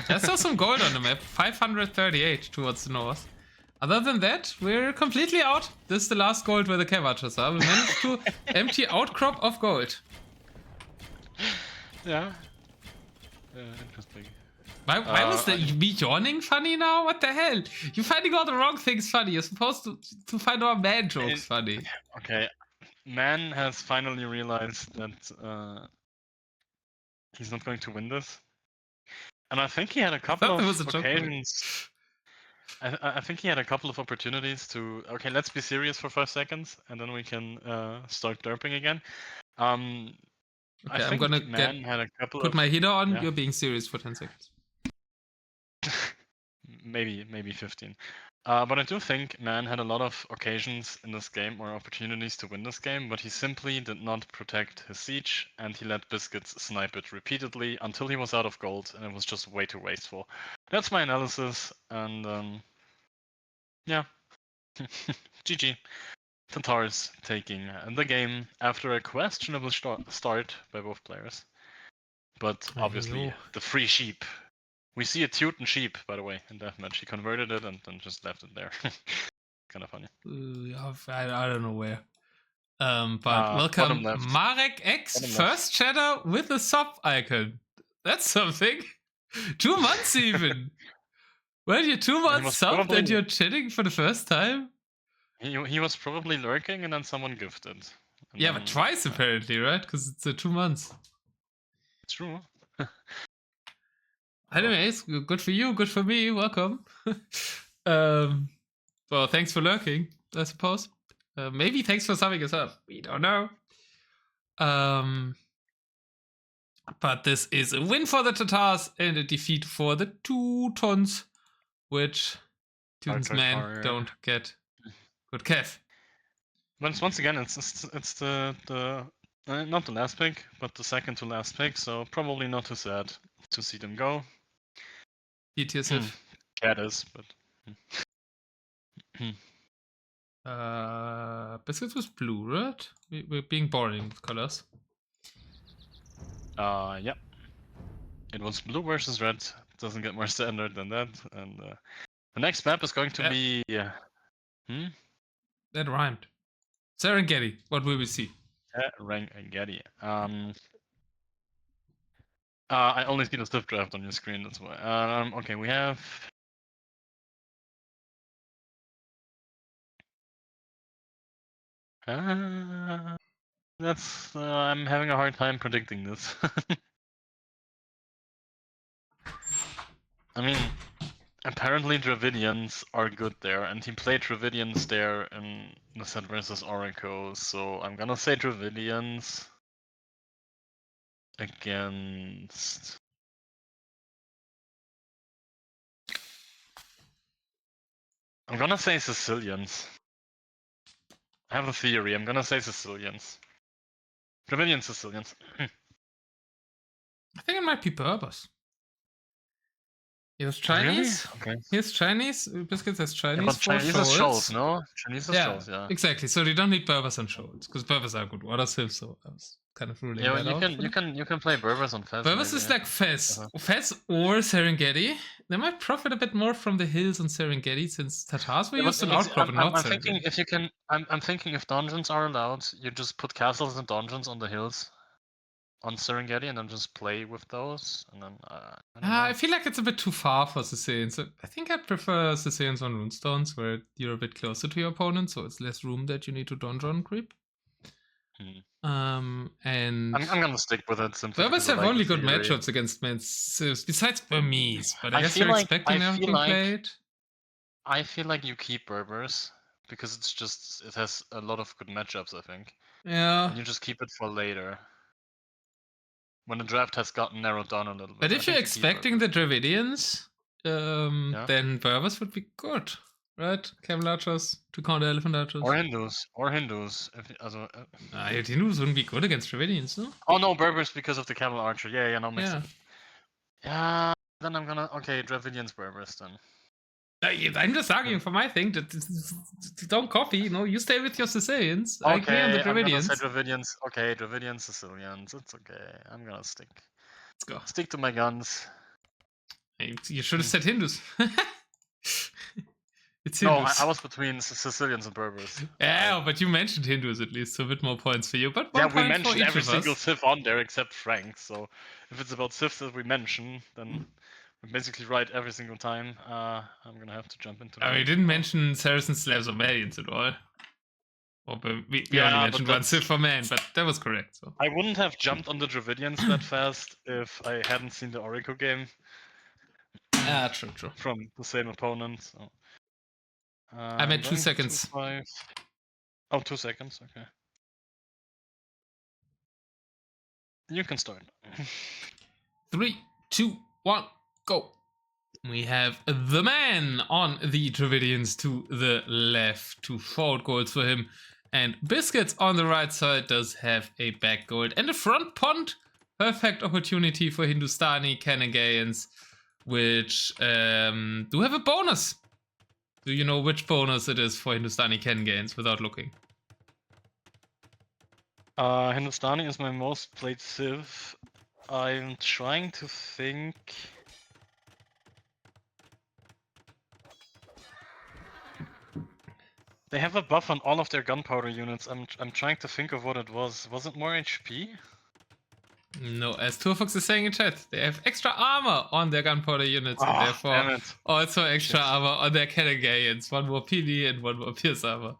There's still some gold on the map, 538 towards the north. Other than that, we're completely out. This is the last gold where the Cav Archers are. We managed to empty Outcrop of gold. Yeah. Interesting. Why was me yawning funny now? What the hell? You're finding all the wrong things funny. You're supposed to find our man jokes funny. Okay. Man has finally realized that he's not going to win this. And I think he had a couple of occasions. I think he had a couple of opportunities to... Okay, let's be serious for 5 seconds, and then we can start derping again. Okay, I'm gonna put my heater on. Yeah. You're being serious for 10 seconds. maybe 15. But I do think Man had a lot of occasions in this game or opportunities to win this game, but he simply did not protect his siege, and he let Biscuits snipe it repeatedly until he was out of gold, and it was just way too wasteful. That's my analysis, and yeah. GG. Tatars taking the game after a questionable start by both players. But obviously, the free sheep. We see a Teuton sheep, by the way, in Deathmatch. He converted it and then just left it there. Kind of funny. I don't know where. But welcome, Marek X, first chatter with a sub icon. That's something. 2 months even. Well, you're 2 months subbed and you're chatting for the first time? He was probably lurking and then someone gifted. Yeah, but twice apparently, right? Because it's 2 months. It's true. Anyways, good for you, good for me, welcome. Well, thanks for lurking, I suppose. Maybe thanks for subbing us up. We don't know. But this is a win for the Tatars and a defeat for the Teutons, which Teuton's men don't get. Good Kev. But once again, it's the not the last pick, but the second to last pick, so probably not too sad to see them go. Cat is, but Biscuits was blue, right? We're being boring with colors. Yeah. It was blue versus red. It doesn't get more standard than that. And the next map is going to be That rhymed. Serengeti, what will we see? Serengeti. I only see the Swift draft on your screen, that's why. Okay, we have... I'm having a hard time predicting this. I mean, apparently Dravidians are good there, and he played Dravidians there in the set versus Oracle, so I'm gonna say Dravidians against... I'm gonna say Sicilians. I have a theory, I'm gonna say Sicilians. Dravidian Sicilians. I think it might be Berbers. He was Chinese. Really? Okay. He's Chinese. Biscuits has Chinese. Yeah, but Chinese is shoals, no? Chinese is shoals, yeah. Exactly. So they don't need Berbers on shoals because Berbers are good water sylphs. So I was kind of ruling that out. You can play Berbers on Fez. Berbers is like Fez, Fez or Serengeti. They might profit a bit more from the hills on Serengeti since Tatars were used in outcrop and not Serengeti. I'm thinking if dungeons are allowed, you just put castles and dungeons on the hills on Serengeti and then just play with those. And then I feel like it's a bit too far for Sicilians. So I think I'd prefer Sicilians on runestones where you're a bit closer to your opponent, so it's less room that you need to dungeon creep. And I'm gonna stick with it simply. Berbers have only good matchups against Mansivs, besides Burmese, but I guess you're expecting them to be played. I feel like you keep Berbers because it has a lot of good matchups, I think. Yeah. And you just keep it for later. When the draft has gotten narrowed down a little bit. But if you're expecting the Dravidians, then Berbers would be good, right? Camel archers to counter elephant archers. Or Hindus. Hindus wouldn't be good against Dravidians, no? Oh no, Berbers because of the camel archer. Yeah, no, makes sense. Yeah, then I'm gonna... Okay, Dravidians, Berbers then. I'm just arguing for my thing. Don't copy, you stay with your Sicilians. Okay, I agree on the Dravidians. I'm gonna say Dravidians. Okay, Dravidians, Sicilians. It's okay. I'm gonna stick. Let's go. Stick to my guns. You should have said Hindus. It's Hindus. No, I was between Sicilians and Berbers. Yeah, but you mentioned Hindus at least, so a bit more points for you. But yeah, we mentioned every single Civ on there except Frank. So if it's about Civs that we mention, then we basically right every single time. I'm gonna have to jump into that. We didn't mention Saracens, Slavs, or Malians at all. We only mentioned one Civ for man, but that was correct. So I wouldn't have jumped on the Dravidians that fast if I hadn't seen the Oracle game. True. From the same opponent. So. I meant 2 seconds. 2 seconds, okay. You can start. 3, 2, 1, go. We have the man on the Dravidians to the left, 2 forward goals for him. And Biscuits on the right side does have a back gold and a front pond. Perfect opportunity for Hindustani Canagaians, which do have a bonus. Do you know which bonus it is for Hindustani Canagaians without looking? Hindustani is my most played Civ. I'm trying to think... They have a buff on all of their gunpowder units. I'm trying to think of what it was. Was it more HP? No, as Turfox is saying in chat, they have extra armor on their gunpowder units, and therefore also extra armor on their Canagaians. 1 more PD and 1 more pierce armor.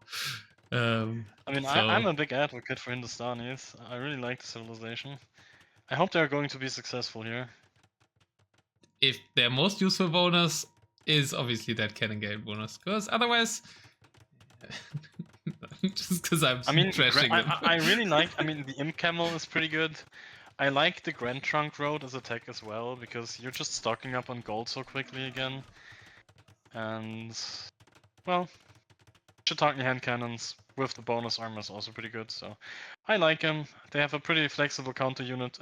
I'm a big advocate for Hindustanis. I really like the civilization. I hope they're going to be successful here. If their most useful bonus is obviously that Canagain bonus, because otherwise... just because I'm trashing them. I really like... the Imp Camel is pretty good. I like the Grand Trunk Road as a tech as well, because you're just stocking up on gold so quickly again. And... well... Shiitake hand cannons with the bonus armor is also pretty good, so... I like them. They have a pretty flexible counter unit.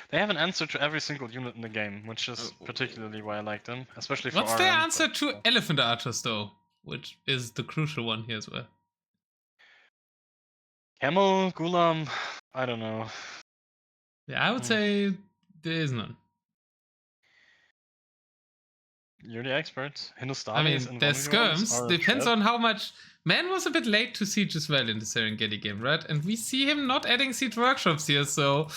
They have an answer to every single unit in the game, which is particularly why I like them, especially for What's their answer to Elephant Archers, though? Which is the crucial one here as well. Camel, Gulam, I don't know. Yeah, I would say there is none. You're the expert. Hindustani. There's skirms. Depends on how much... Man was a bit late to Siege as well in the Serengeti game, right? And we see him not adding Siege workshops here, so...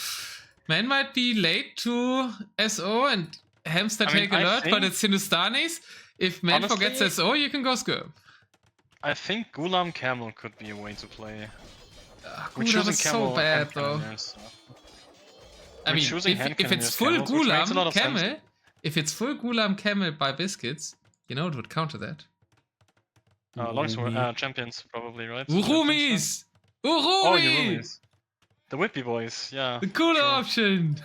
Man might be late to SO and Hamster take alert, but it's Hindustanis. If Man forgets SO, you can go skirm. I think Gulam Camel could be a way to play. Gulam is so bad, though. If it's full Gulam Camel, If it's full Gulam Camel by Biscuits, you know it would counter that. Longsword, champions probably, right? Urumis! Oh, Urumis. The Whippy boys, yeah. The cooler option!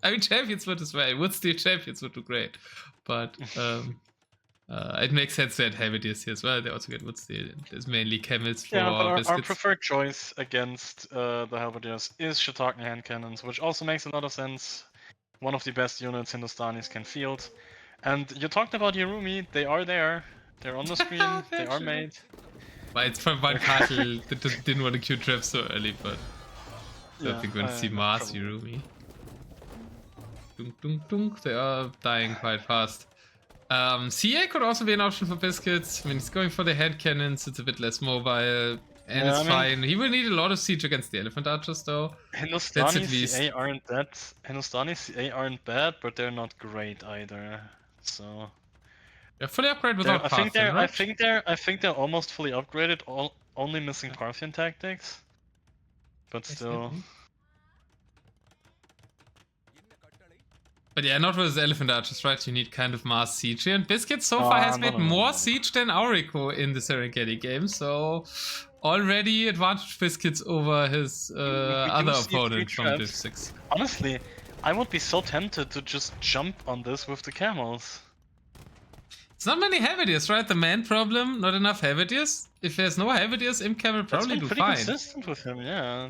I mean, champions would as well. Wood Steel champions would do great. But it makes sense to add Halberdiers here as well. They also get Wood Steel. There's mainly camels for Biscuits. Our preferred choice against the Halberdiers is Shiitake hand cannons, which also makes a lot of sense. One of the best units Hindustanis can field. And you talked about Yurumi, they are there. They're on the screen, they are made. But it's from one castle that didn't want to queue trap so early, but I think we're gonna see Mars Yurumi. Dunk, dunk, dunk. They are dying quite fast. CA could also be an option for Biscuits. I mean, he's going for the head cannons, it's a bit less mobile, and it's fine. He will need a lot of siege against the Elephant Archers, though. Hindustani CA aren't that. Hindustani CA aren't bad, but they're not great either. So they're fully upgraded without Parthian, right? I think they're almost fully upgraded. Only missing Parthian tactics, but still. But yeah, not with Elephant Archers, right? You need kind of mass siege here. And Biscuits so far has made more siege than Aurico in the Serengeti game, so already advantage Biscuits over his other opponent from Div 6. Honestly, I would be so tempted to just jump on this with the camels. It's not many Halberdiers, right? The man problem, not enough Halberdiers. If there's no Halberdiers, Imp Camel probably do fine. Pretty consistent with him, yeah.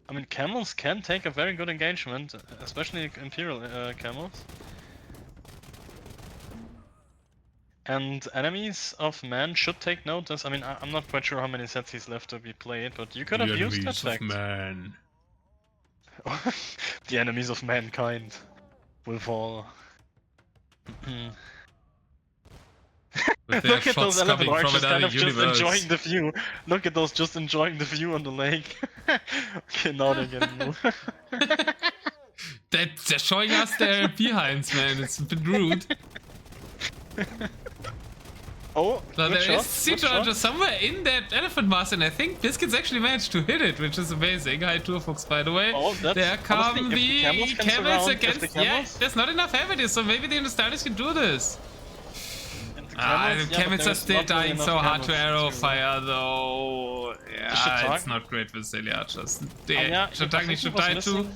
I mean, camels can take a very good engagement, especially Imperial camels. And enemies of man should take notice. I mean, I'm not quite sure how many sets he's left to be played, but you could have used that fact. Man. The enemies of mankind will fall. Look at those elephant archers kind of just enjoying the view. Look at those just enjoying the view on the lake. Okay, now they're getting moved. They're showing us their behinds, man. It's a bit rude. Oh, so there is siege archer somewhere in that elephant mass, and I think Biscuits actually managed to hit it, which is amazing. Hi, Turfox, by the way. Oh, there come the camels against. Yeah, there's not enough Halberdiers, so maybe the Hindustanis can do this. The camels are still dying so hard to arrow fire, though. Yeah, it's not great with Silly Archers. Shiitake should die too.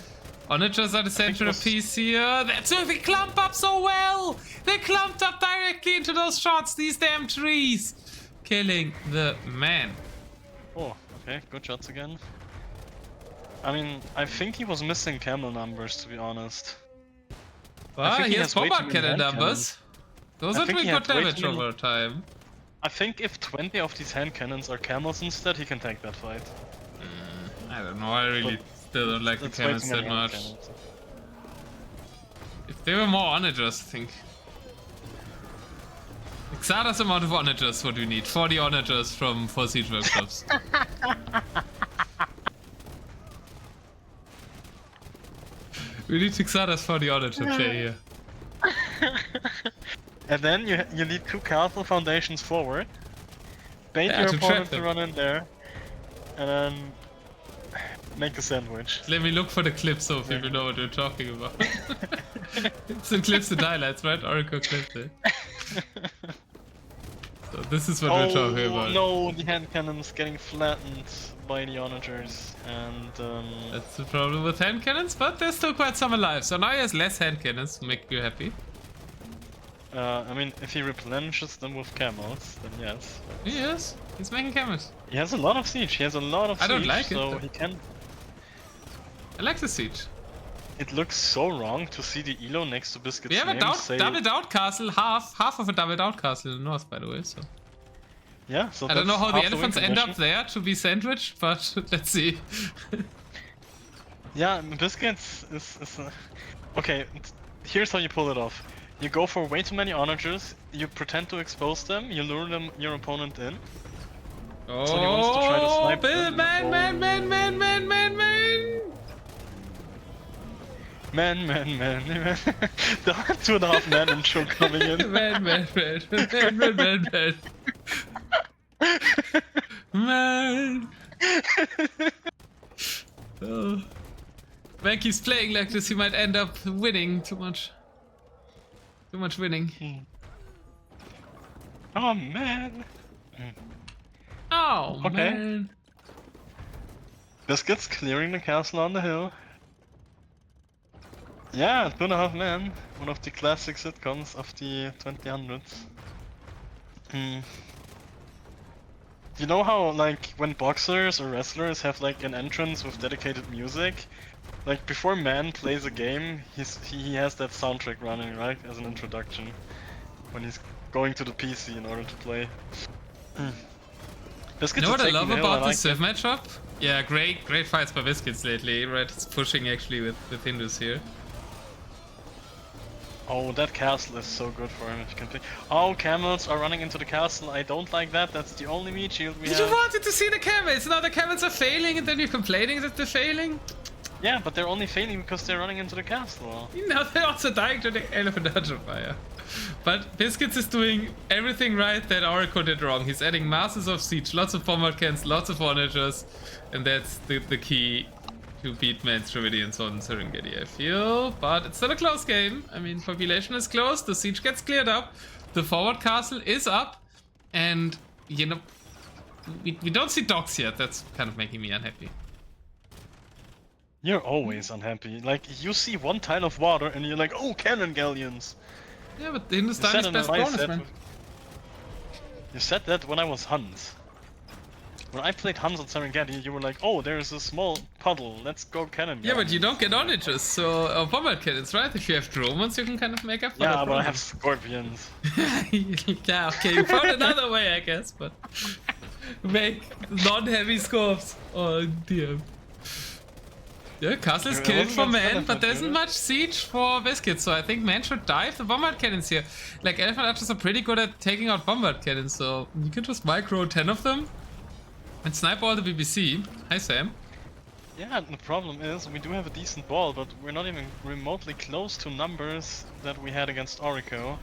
Onagers are the centerpiece here. That's why they clump up so well. They clumped up directly into those shots, these damn trees. Killing the man. Oh, okay, good shots again. I mean, I think he was missing camel numbers, to be honest. Well, he has bombard cannon numbers. Those are doing good damage over time. I think if 20 of these hand cannons are camels instead, he can take that fight. I don't know, I really still don't like the camels that much. If they were more onagers, I think. Xada's amount of onagers, what do you need? 40 onagers from 4 siege workshops. We need Xada's 40 onagers here. And then you need 2 castle foundations forward. Bait your opponent to run in there. And then make a sandwich. Let me look for the clip so people know what you're talking about. It's in clips and highlights, right? Oracle clips it. So this is what we're talking about. No, the hand cannons getting flattened by the onagers, and that's the problem with hand cannons, but there's still quite some alive. So now he has less hand cannons to make you happy. I mean, if he replenishes them with camels, then yes. He is. He's making camels. He has a lot of siege. He has a lot of siege. I don't like so it. He can. I like the siege. It looks so wrong to see the Elo next to Biscuits. We have a doubled out castle, half of a doubled out castle in the north, by the way. So. Yeah. So I don't know how the elephants end up there to be sandwiched, but let's see. Yeah, Biscuits is okay. Here's how you pull it off. You go for way too many onagers, you pretend to expose them, you lure your opponent in. Oh, so he wants to try to snipe them. Man. Man. There are 2.5 men intro coming in. Man. Oh. When he's playing like this, he might end up winning too much. Too much winning. Oh man. Oh Okay. man. Biscuits clearing the castle on the hill. Yeah, 2.5 Men. One of the classic sitcoms of the 2000s. You know how, like, when boxers or wrestlers have, like, an entrance with dedicated music? Like, before Man plays a game, he has that soundtrack running, right? As an introduction. When he's going to the PC in order to play. You know what I love about the Civ matchup? Yeah, great fights by Biscuits lately, right? It's pushing actually with Hindus here. Oh, that castle is so good for him if you can play. Oh, camels are running into the castle. I don't like that. That's the only meat shield we have. You wanted to see the camels! Now the camels are failing and then you're complaining that they're failing? Yeah, but they're only failing because they're running into the castle. Now they're also dying to the elephant dungeon fire. But Biscuits is doing everything right that Oracle did wrong. He's adding masses of siege, lots of bombard cans, lots of onagers, and that's the key to beat Man's Dravidians on Serengeti, I feel. But it's still a close game. I mean, population is close, the siege gets cleared up, the forward castle is up, and, you know, we don't see docks yet. That's kind of making me unhappy. You're always unhappy. Like, you see one tile of water and you're like, oh, cannon galleons! Yeah, but Hindustan is best bonus, man. You said that when I was Hans. When I played Hans on Serengeti, you were like, oh, there's a small puddle, let's go cannon galleons. Yeah, but you don't get onagers, so bombard cannons, right? If you have dromons, you can kind of make up for yeah, but I have scorpions. Yeah, okay, you found another way, I guess, but make non-heavy scopes. Oh dear. Yeah, castle is killed for Man, but there isn't much siege for Biscuits, so I think Man should dive the bombard cannons here. Like, elephant archers are pretty good at taking out bombard cannons, so you can just micro 10 of them and snipe all the BBC. Hi, Sam. Yeah, the problem is we do have a decent ball, but we're not even remotely close to numbers that we had against Orico.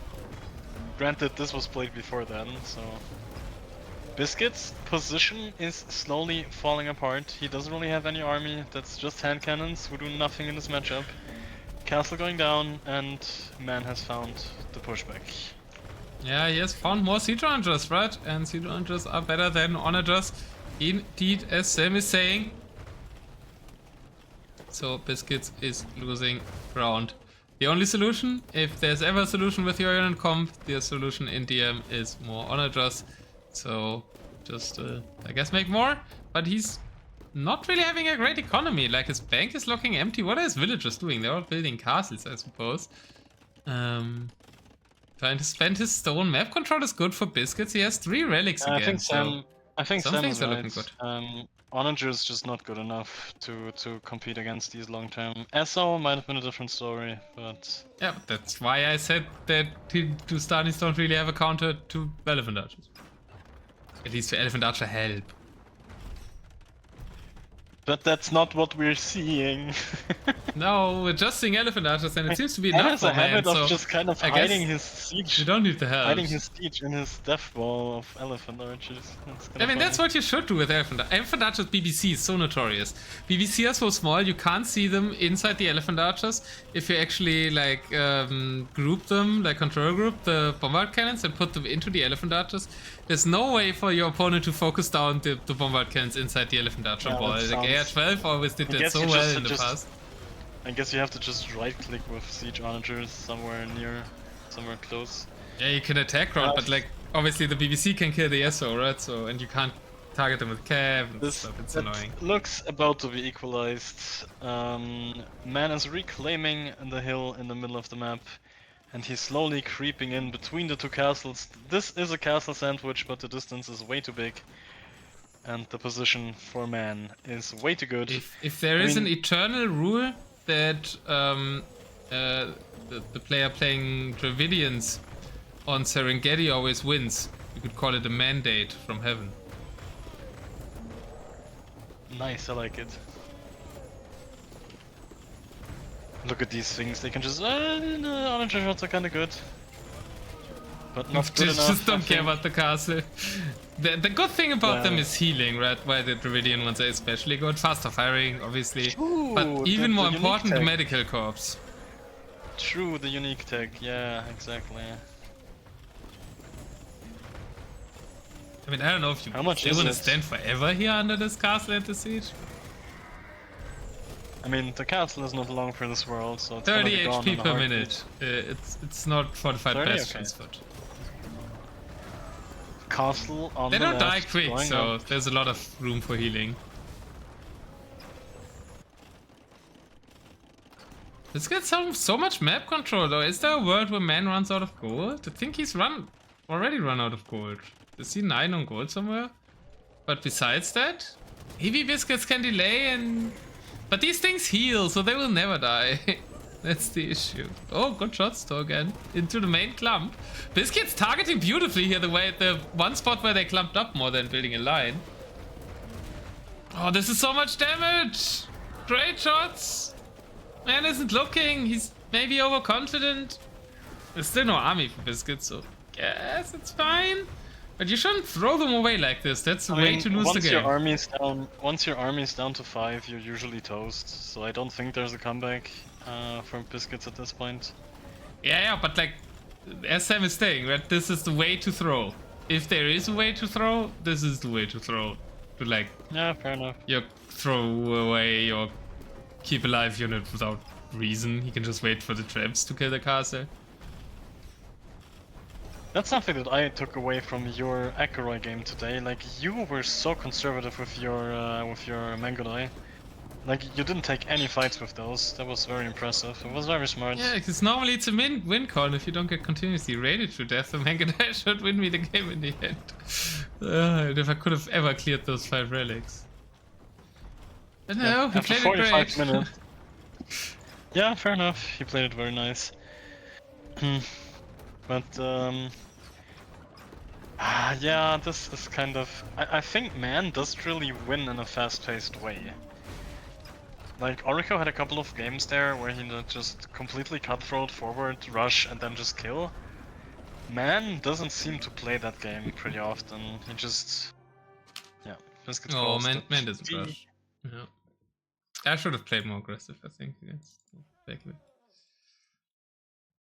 Granted, this was played before then, so... Biscuits' position is slowly falling apart. He doesn't really have any army, that's just hand cannons who do nothing in this matchup. Castle going down, and Man has found the pushback. Yeah, he has found more siege onagers, right? And siege onagers are better than onagers, indeed, as Sam is saying. So Biscuits is losing ground. The only solution, if there's ever a solution with your unit comp, the solution in DM is more onagers. So, just, I guess make more, but he's not really having a great economy. Like, his bank is looking empty. What are his villagers doing? They're all building castles, I suppose. Trying to spend his stone. Map control is good for Biscuits. He has 3 relics again, I think some Sam things is are right. looking good. Onager is just not good enough to compete against these long term. SO might have been a different story, but... Yeah, but that's why I said that two Starnies don't really have a counter to Elephant Archers. At least for Elephant Archer help. But that's not what we're seeing. No, we're just seeing Elephant Archers and it seems to be enough for Man, habit of so just kind of hiding his siege. You don't need the help. Hiding his siege in his death ball of Elephant Archers. I mean, that's what you should do with Elephant Archers. Elephant Archers BBC is so notorious. BBC are so small, you can't see them inside the Elephant Archers. If you actually, like, group them, like control group the bombard cannons and put them into the Elephant Archers, there's no way for your opponent to focus down the bombard cannons inside the Elephant Archer ball. Like, AR-12 always did that so well in the past. I guess you have to just right-click with Siege Onagers somewhere close. Yeah, you can attack round, but like, obviously the BBC can kill the SO, right? So, and you can't target them with cav and stuff, it's annoying. Looks about to be equalized. Man is reclaiming the hill in the middle of the map. And he's slowly creeping in between the two castles. This is a castle sandwich, but the distance is way too big. And the position for Man is way too good. If there is an eternal rule that the player playing Dravidians on Serengeti always wins, you could call it a mandate from heaven. Nice, I like it. Look at these things, they can just... Onager shots are kinda good. But not good enough. Just don't care about the castle. The good thing about them is healing, right? Why the Dravidian ones are especially good. Faster firing, obviously. Ooh, but even more important, the medical corps. True, the unique tech. Yeah, exactly. I mean, I don't know if you How much still is want to it? stand forever here under this castle at the siege. I mean, the castle is not long for this world, so it's 30 gonna be gone HP in a per heartbeat. minute. It's not fortified 30? bastions, Okay. but Castle on they the don't die left, quick, going so up. there's a lot of room for healing. Let's get so much map control though. Is there a world where man runs out of gold? I think he's already run out of gold. Is he 9 on gold somewhere? But besides that, heavy biscuits can delay and... But these things heal, so they will never die. That's the issue. Oh, good shots though again. Into the main clump. Biscuits targeting beautifully here, the one spot where they clumped up more than building a line. Oh, this is so much damage! Great shots! Man isn't looking, he's maybe overconfident. There's still no army for Biscuits, so yes, it's fine. But you shouldn't throw them away like this. That's a way to lose the game. Once your army's down to 5, you're usually toast. So I don't think there's a comeback from Biscuits at this point. Yeah, but like, as Sam is saying, right, this is the way to throw. If there is a way to throw, this is the way to throw. To like, yeah, fair enough. You throw away your keep alive unit without reason. He can just wait for the traps to kill the castle. That's something that I took away from your Akeroy game today. Like, you were so conservative with your Mangodai. Like, you didn't take any fights with those. That was very impressive. It was very smart. Yeah, because normally it's a win con. If you don't get continuously raided to death, the Mangodai should win me the game in the end. And if I could have ever cleared those 5 relics. But no, he after played it 45 great. minutes. Yeah, fair enough. He played it very nice. But yeah, this is kind of... I think man does really win in a fast-paced way. Like, Orico had a couple of games there where he just completely cutthroat, forward, rush, and then just kill. Man doesn't seem to play that game pretty often. He just... yeah, just gets man doesn't rush. Yeah. I should have played more aggressive, I think.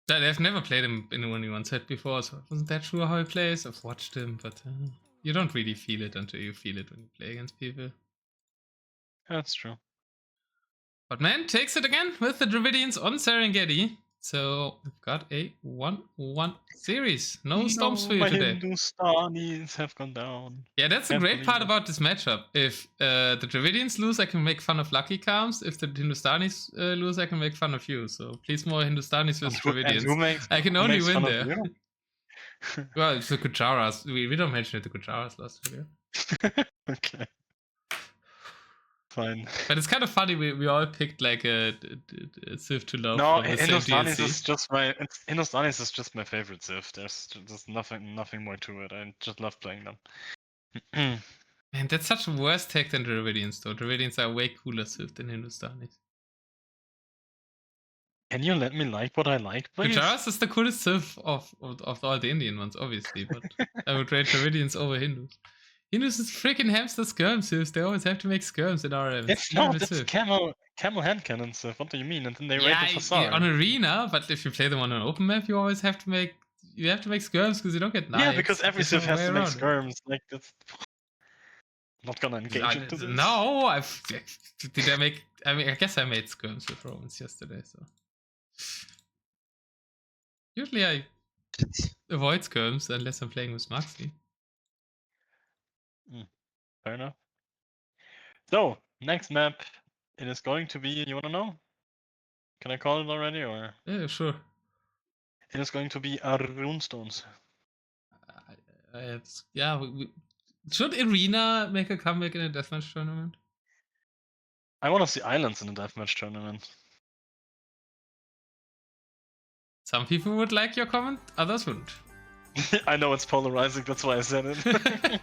I've never played him in only one set before, so I wasn't that sure how he plays. I've watched him, but you don't really feel it until you feel it when you play against people. That's true. But man takes it again with the Dravidians on Serengeti. So we've got a 1-1 series. No storms for you today. Hindustanis have gone down. Yeah, that's the great part about this matchup. If the Dravidians lose, I can make fun of Lucky Calms. If the Hindustanis lose, I can make fun of you. So please more Hindustanis versus Dravidians. I can only win there. Well, it's the Gujaras. We don't mention it, the Gujaras lost earlier. Okay. Fine. But it's kind of funny, we all picked like a Civ to love. No, Hindustanis is just Hindustanis is just my favorite Civ. There's just nothing more to it. I just love playing them. Man, that's such a worse tech than Dravidians though. Dravidians are way cooler Civ than Hindustanis. Can you let me like what I like, please? Gujaras is the coolest Civ of all the Indian ones, obviously, but I would rate Dravidians over Hindus. Hindus is freaking hamster skirm Civs. They always have to make skirms in RM. It's not, it's camel hand cannon Civ. What do you mean? And then they raid the facade. On arena, but if you play them on an open map, you always have to make skirms because you don't get knives. Yeah, because every Civ has to make skirms. Like, that's not gonna engage into this. No, did I make? I mean, I guess I made skirms with Romans yesterday. So usually I avoid skirms unless I'm playing with Maxi. Fair enough. So, next map, it is going to be, you wanna know? Can I call it already, or? Yeah, sure. It is going to be Runestones. Should Arena make a comeback in a Deathmatch tournament? I wanna see Islands in a Deathmatch tournament. Some people would like your comment, others wouldn't. I know it's polarizing, that's why I said it.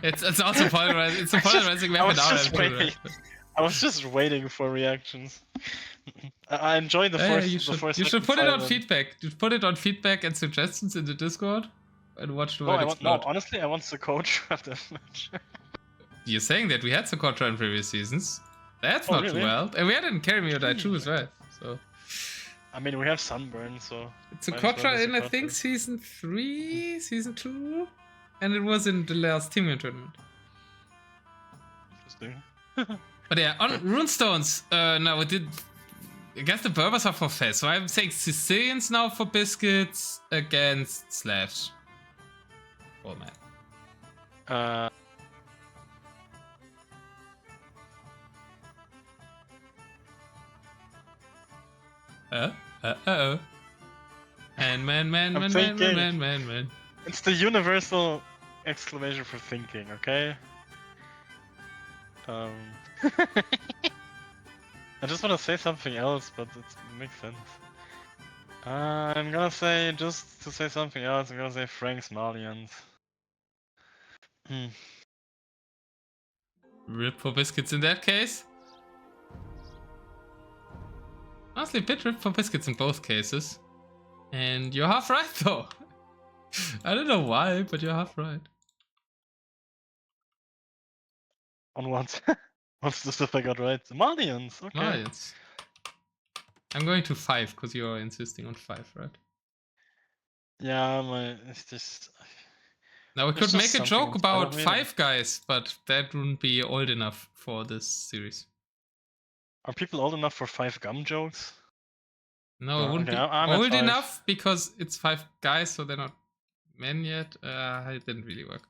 It's also polarizing. It's a polarizing map in RM. I was just waiting for reactions. I enjoyed the first. You should put it on feedback. You put it on feedback and suggestions in the Discord, and watch the world explode. Honestly, I want the coach of Deathmatch. You're saying that we had Socotra in previous seasons. That's not too well. And we had it in Carry Me or Die True as well. So I mean, we have Sunburn, so... It's a Kotra in, I think, Season 3, Season 2? And it was in the last Team tournament. Interesting. But yeah, on Runestones, no, we did... I guess the Berbers are for Fez, so I'm saying Sicilians now for Biscuits against Slash. Oh man. Uh-oh. Man. It's the universal exclamation for thinking, okay? I just want to say something else, but it makes sense. I'm gonna say, just to say something else, I'm gonna say Frank's Malians. Rip for Biscuits in that case. Honestly, a bit rip for Biscuits in both cases. And you're half right though. I don't know why, but you're half right. On what? What's the stuff I got right? The Malians, okay. Malians. I'm going to 5 because you're insisting on 5, right? Yeah, it's just... Now we could make a joke about 5 guys, but that wouldn't be old enough for this series. Are people old enough for 5 gum jokes? No, it wouldn't be old enough because it's 5 guys, so they're not men yet. It didn't really work.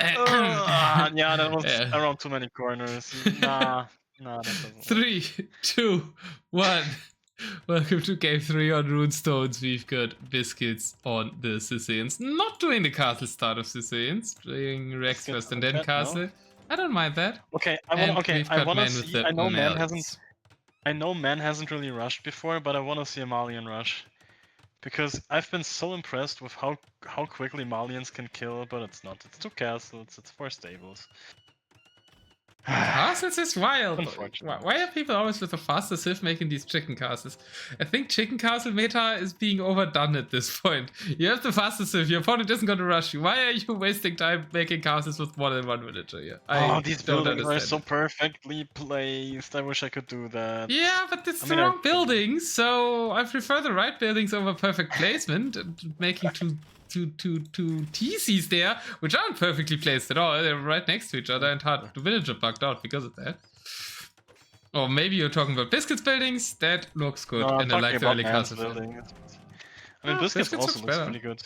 Yeah, that was around too many corners. Nah, that doesn't 3, 2, 1. Welcome to game 3 on Runestones. We've got Biscuits on the Sicilians. Not doing the castle start of Sicilians, doing Rex first and then castle. No? I don't mind that. Okay, I want to see. I know Man hasn't really rushed before, but I want to see a Malian rush. Because I've been so impressed with how quickly Malians can kill, but it's not. It's 2 castles, it's 4 stables. Castles is wild. Why are people always with the faster Civ making these chicken castles? I think chicken castle meta is being overdone at this point. You have the faster Civ, your opponent isn't going to rush you. Why are you wasting time making castles with more than 1 villager here? These buildings are so perfectly placed. I wish I could do that. Yeah, but it's the wrong buildings, so I prefer the right buildings over perfect placement. Making two TCs there, which aren't perfectly placed at all. They're right next to each other, and the villager bugged out because of that. Or maybe you're talking about Biscuits buildings. That looks good, and I like the early castle building. I mean, Biscuits also looks pretty good.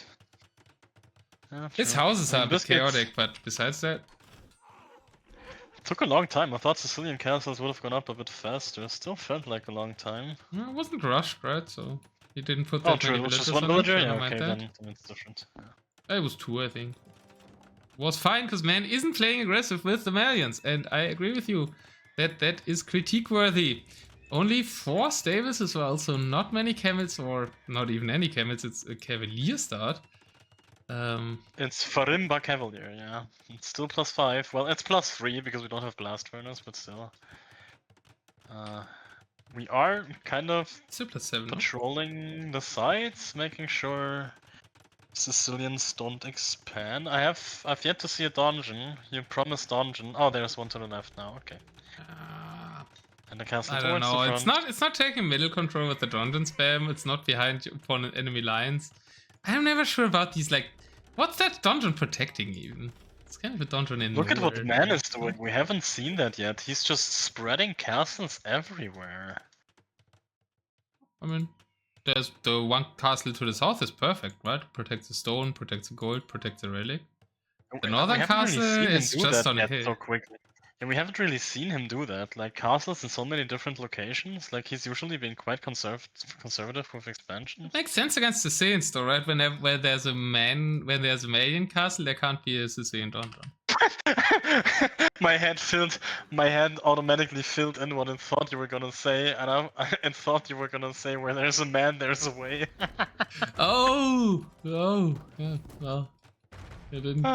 His houses are a bit chaotic, but besides that... It took a long time. I thought Sicilian castles would have gone up a bit faster. It still felt like a long time. No, it wasn't rushed, right? So... He didn't put that many villagers on it. Yeah, okay, then it's different. Yeah. It was 2, I think. It was fine, because man isn't playing aggressive with the Malians, and I agree with you. That is critique-worthy. Only 4 stables as well, so not many camels, or not even any camels, it's a Cavalier start. It's Farimba Cavalier, yeah. It's still +5. Well, it's +3, because we don't have Blast Furnace, but still. We are kind of patrolling the sides, making sure Sicilians don't expand. I've yet to see a dungeon. You promised dungeon. Oh, there's one to the left now. Okay. And the castle I don't know. It's not taking middle control with the dungeon spam. It's not behind opponent enemy lines. I'm never sure about these. Like, what's that dungeon protecting even? It's kind of a dungeon in. Look at what Man is doing. We haven't seen that yet. He's just spreading castles everywhere. I mean, there's the one castle to the south is perfect, right? Protects the stone, protects the gold, protects the relic. The northern castle is just on a hill. So quickly. Yeah, we haven't really seen him do that. Like castles in so many different locations. Like he's usually been quite conservative with expansion. It makes sense against the Sicilians, though, right? Where there's a Malian castle, there can't be a Sicilian dungeon. My head automatically filled in what it thought you were gonna say, and thought you were gonna say, where there's a man, there's a way. Oh, yeah, well, you didn't.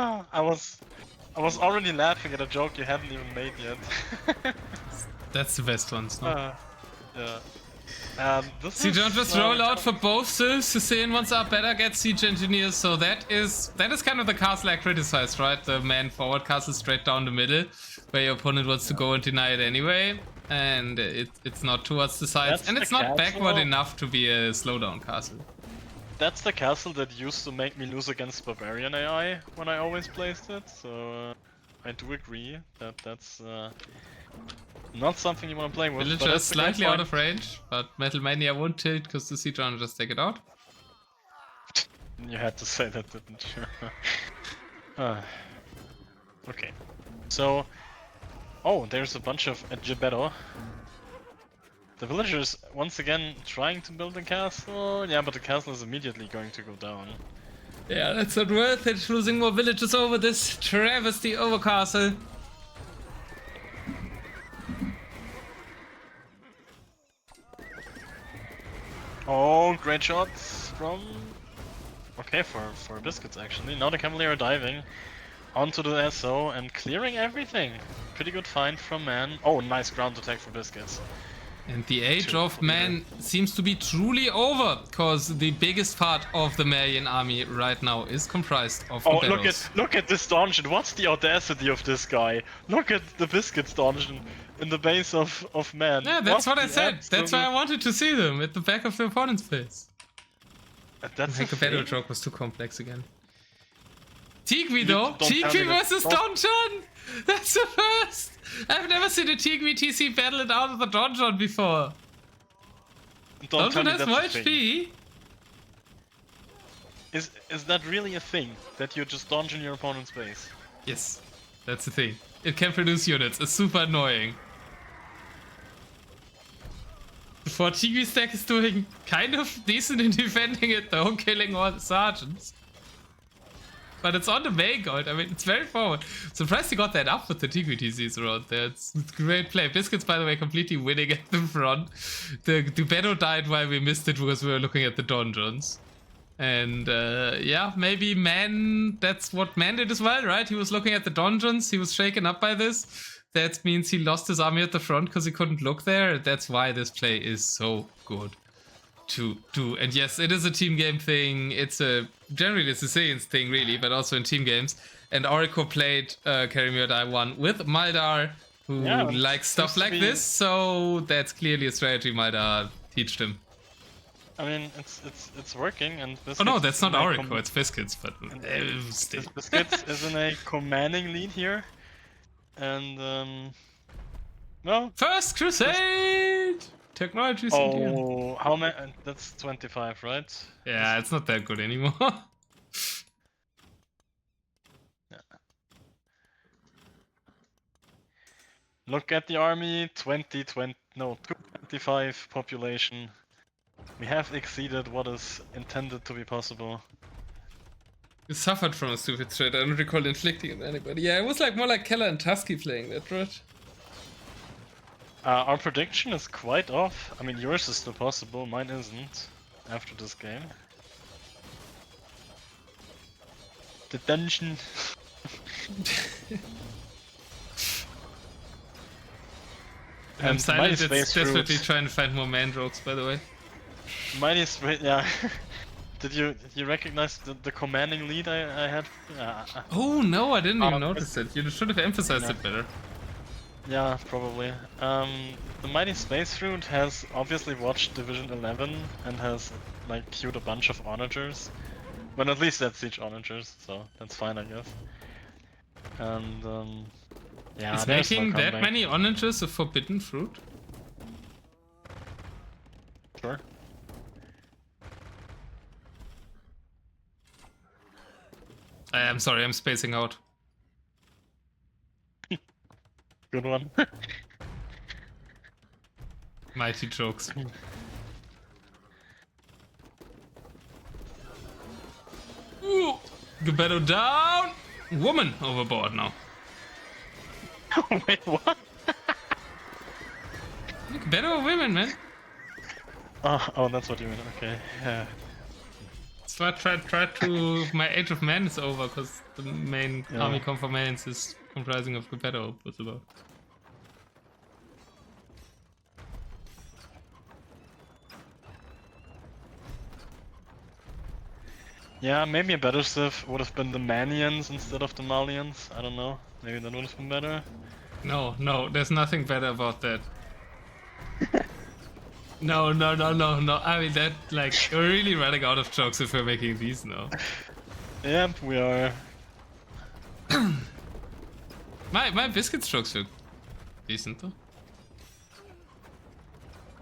I was already laughing at a joke you hadn't even made yet. That's the best ones, no? Yeah. Siege just roll out for both Civs. Sicilian ones are better, get Siege Engineers, so that is kind of the castle I criticized, right? The man forward castle straight down the middle, where your opponent wants to go and deny it anyway. and it's not towards the sides, That's and the it's not castle. backward enough to be a slowdown castle. That's the castle that used to make me lose against Barbarian AI when I always placed it, so I do agree that that's not something you want to play with. Villager is slightly out of range, but Metal Mania won't tilt because the Siege Runner just take it out. You had to say that, didn't you? Okay. So... Oh, there's a bunch of Gibetto. The villagers once again trying to build a castle. Yeah, but the castle is immediately going to go down. Yeah, that's not worth it, losing more villages over this travesty over castle. Oh, great shots from... Okay, for Biscuits actually. Now the Cavalier are diving onto the SO and clearing everything. Pretty good find from Man. Oh, nice ground attack for Biscuits. And the age of man seems to be truly over, because the biggest part of the Marian army right now is comprised of Gibettos. Look at this dungeon. What's the audacity of this guy? Look at the Biscuits dungeon in the base of Man. Yeah, that's what I said. That's why I wanted to see them at the back of the opponent's face. That's the Gibetto joke was too complex again. Tigui though? Tigui versus Donjon! That's the first! I've never seen a Tigui TC battle it out of the Donjon before. Donjon has more HP. Is that really a thing? That you just donjon your opponent's base? Yes, that's the thing. It can produce units. It's super annoying. Before Tigui stack is doing kind of decent in defending it though, killing all the sergeants. But it's on the main gold. I mean, it's very forward. Surprised he got that up with the Tigui TCs around there. It's great play. Biscuits, by the way, completely winning at the front. The Gibetto died while we missed it because we were looking at the donjons. And yeah, maybe Man, that's what Man did as well, right? He was looking at the donjons. He was shaken up by this. That means he lost his army at the front because he couldn't look there. That's why this play is so good to do. And yes, it is a team game thing. It's generally a Sicilians thing really, but also in team games. And Orico played Karimir Die 1 with Maldar, who likes stuff like this, so that's clearly a strategy Maldar teached him. I mean, it's working, and Biscuits... Oh no, that's not Orico, it's Biscuits, but still. Biscuits is in a commanding lead here, and no. First Crusade! Technology. Oh, how many? That's 25, right? Yeah, it's not that good anymore. Yeah. Look at the army, 225 population. We have exceeded what is intended to be possible. You suffered from a stupid threat. I don't recall inflicting on anybody. Yeah, it was like more like Keller and Tusky playing that, right? Our prediction is quite off. I mean, yours is still possible, mine isn't, after this game. The dungeon. I'm silent, it's definitely trying to find more man jokes, by the way. Mighty Space, yeah. Did you recognize the commanding lead I had? Oh no, I didn't even notice it. You should have emphasized it better. Yeah, probably. The Mighty Space Route has obviously watched Division 11 and has like queued a bunch of onagers. But at least that's Siege onagers, so that's fine, I guess. And yeah, is making that many onagers a forbidden fruit? Sure. I'm sorry, I'm spacing out. Good one. Mighty jokes. Ooh, Gibetto down! Woman overboard now. Wait, what? Gibetto women, man. Oh, that's what you mean. Okay. Yeah. So I tried to. My Age of Man is over because the main army conformance is comprising of Gibetto. What's about? Yeah, maybe a better stuff would have been the Manians instead of the Malians. I don't know. Maybe that would have been better. No, there's nothing better about that. No. I mean, that, like, we're really running out of jokes if we're making these now. Yep, we are. My Biscuits jokes are decent, though.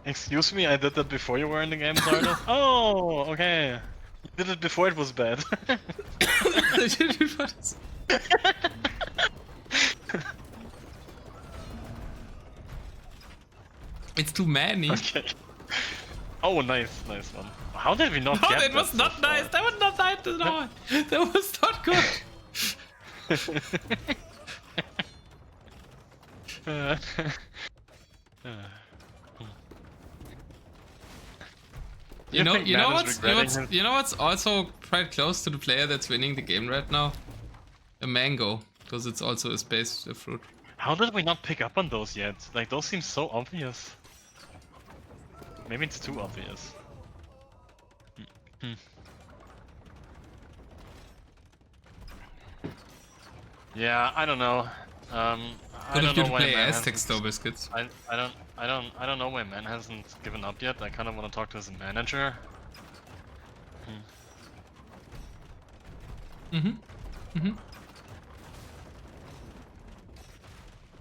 Excuse me, I did that before you were in the game, Tarnished. Oh, okay. You did it before it was bad. It's too many. Okay. Oh, nice one. How did we not get that? Was not nice. That was not nice at all. That was not good. You know what's also quite close to the player that's winning the game right now? A mango, because it's also a space fruit. How did we not pick up on those yet? Like, those seem so obvious. Maybe it's too obvious. Yeah, I don't know. I don't know why man Aztecs though, Biscuits. I don't know why man hasn't given up yet. I kind of want to talk to his manager.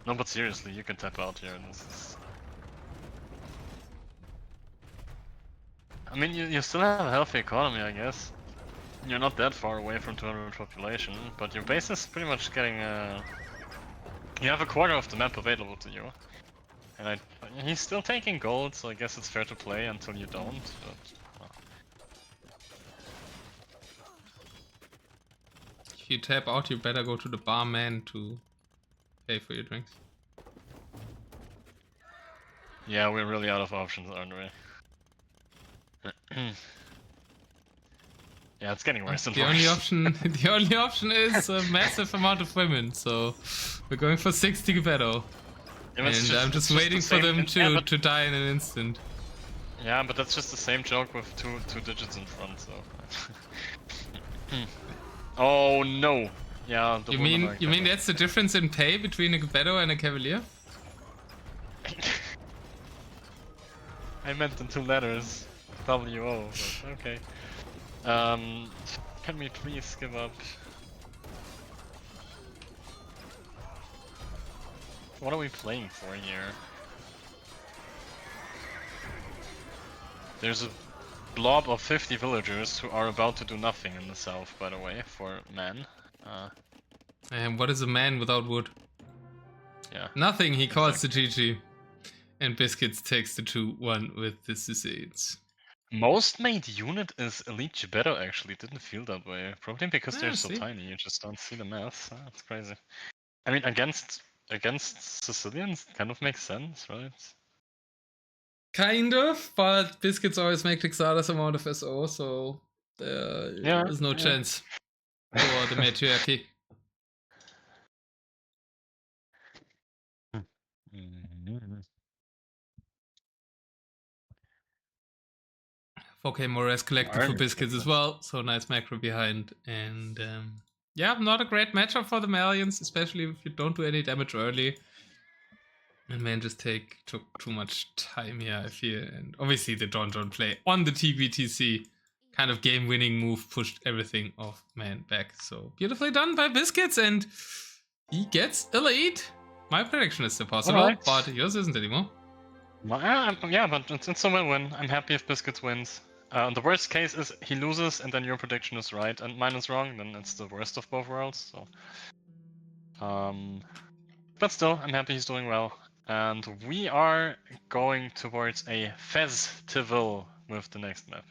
No, but seriously, you can tap out here. This is... I mean, you still have a healthy economy, I guess. You're not that far away from 200 population, but your base is pretty much getting. You have a quarter of the map available to you, and he's still taking gold, so I guess it's fair to play until you don't. But, if you tap out, you better go to the barman to pay for your drinks. Yeah, we're really out of options, aren't we? Yeah, it's getting worse. The only option is a massive amount of women. So we're going for 60 Geppetto. Yeah, and I'm just waiting for them to die in an instant. Yeah, but that's just the same joke with two digits in front. So. Oh no! Yeah. You mean that's the difference in pay between a Geppetto and a Cavalier? I meant in 2 letters. WO, but okay. Can we please give up? What are we playing for here? There's a blob of 50 villagers who are about to do nothing in the south, by the way, for man. And what is a man without wood? Yeah. Nothing, he calls the GG. And Biscuits takes the 2-1 with the Suicides. Most made unit is Elite Geppetto actually, didn't feel that way. Probably because they're so tiny, you just don't see the math. That's crazy. I mean, against Sicilians, kind of makes sense, right? Kind of, but Biscuits always make Texada's amount of SO, so there's no chance for the matriarchy. Okay, Moraes collected for Biscuits as well, so nice macro behind. And yeah, not a great matchup for the Malians, especially if you don't do any damage early. And man just took too much time here, I feel. And obviously the Don play on the TBTC kind of game-winning move pushed everything off man back. So beautifully done by Biscuits, and he gets a lead. My prediction is still possible, but yours isn't anymore. Yeah, but it's a win-win. I'm happy if Biscuits wins. The worst case is he loses and then your prediction is right and mine is wrong, then it's the worst of both worlds. So, but still, I'm happy he's doing well. And we are going towards a festival with the next map.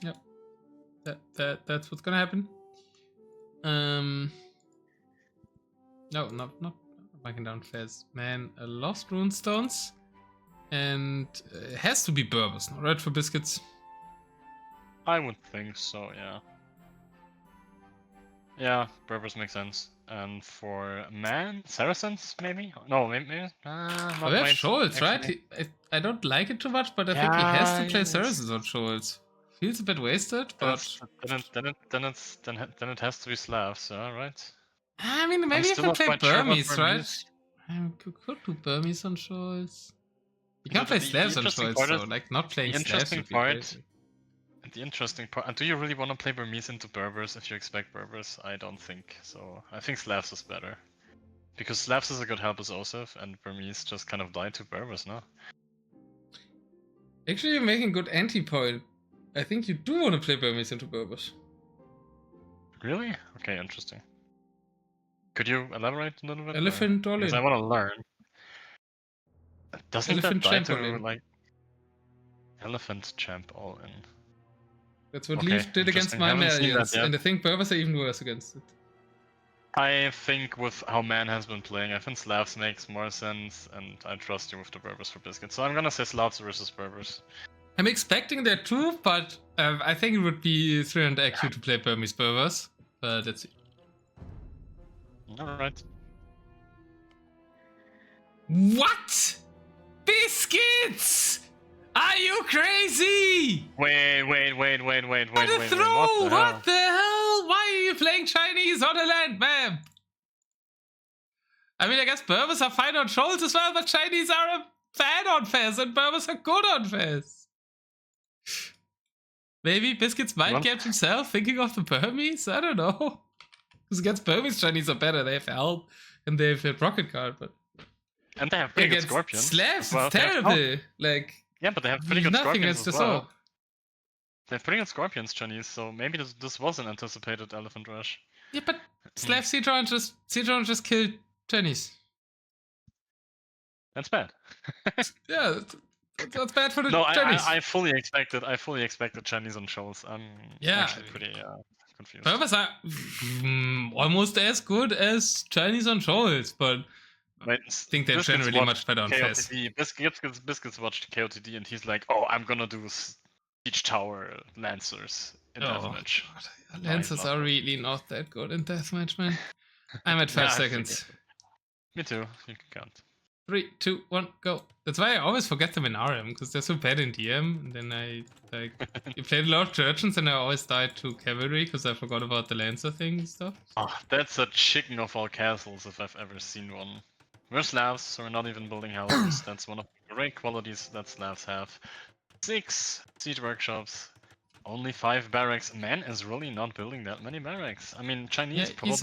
Yep. That's what's gonna happen. No, not backing down Fez. Man, lost runestones. And it has to be Berbers, right, for Biscuits? I would think so, yeah. Yeah, Berbers make sense. And for man, Saracens, maybe? No, maybe. We have Scholz, right? I don't like it too much, but I think he has to play Saracens on Scholz. Feels a bit wasted, but then it has to be Slavs, right? I mean, maybe you can play Burmese, right? You could do Burmese on Scholz. You can play Slavs on Scholz, though. Like, not playing Slavs would be crazy. The interesting part, do you really want to play Burmese into Berbers if you expect Berbers? I don't think so. I think Slavs is better. Because Slavs is a good help as Osif, and Burmese just kind of died to Berbers, no? Actually, you're making good anti-point. I think you do want to play Burmese into Berbers. Really? Okay, interesting. Could you elaborate a little bit? Elephant all in. Because I want to learn. Doesn't Elephant that die to, like... Elephant champ all in. That's what Leaf did against my Malians, and I think Berbers are even worse against it. I think with how Man has been playing, I think Slavs makes more sense, and I trust you with the Berbers for Biscuits. So I'm gonna say Slavs versus Berbers. I'm expecting that too, but I think it would be 300 IQ to play Burmese Berbers. But let's see. Alright. What? Biscuits! Are you crazy? Wait. What the hell? Why are you playing Chinese on a land map? I mean, I guess Berbers are fine on Scholz as well, but Chinese are a fan on Fez, and Berbers are good on Fez. Maybe Biscuits mind gamed himself thinking of the Burmese? I don't know. Because against Burmese, Chinese are better. They have help, and they have a rocket card, but... And they have pretty good Scorpions. Slavs, it's terrible. Like... Yeah, but they have pretty good Scorpions as well. They have pretty good Scorpions, Chinese, so maybe this was an anticipated Elephant Rush. Yeah, but Slav Cedron just killed Chinese. That's bad. Yeah, that's bad for the Chinese. I fully expected Chinese on Scholz. I'm actually pretty confused. Berbers are almost as good as Chinese on Scholz, but I think they're generally much better on Fez. Biscuits watched KOTD and he's like, oh, I'm gonna do Siege Tower Lancers in Deathmatch. Lancers are really not that good in Deathmatch, man. I'm at 5 seconds. Me too, you can count. 3, 2, 1, go. That's why I always forget them in RM, because they're so bad in DM. And then you played a lot of Churchians and I always died to Cavalry, because I forgot about the Lancer thing and stuff. Oh, that's a chicken of all castles if I've ever seen one. We're Slavs, so we're not even building houses. That's one of the great qualities that Slavs have. 6 siege workshops, only 5 barracks. Man is really not building that many barracks. I mean, Chinese probably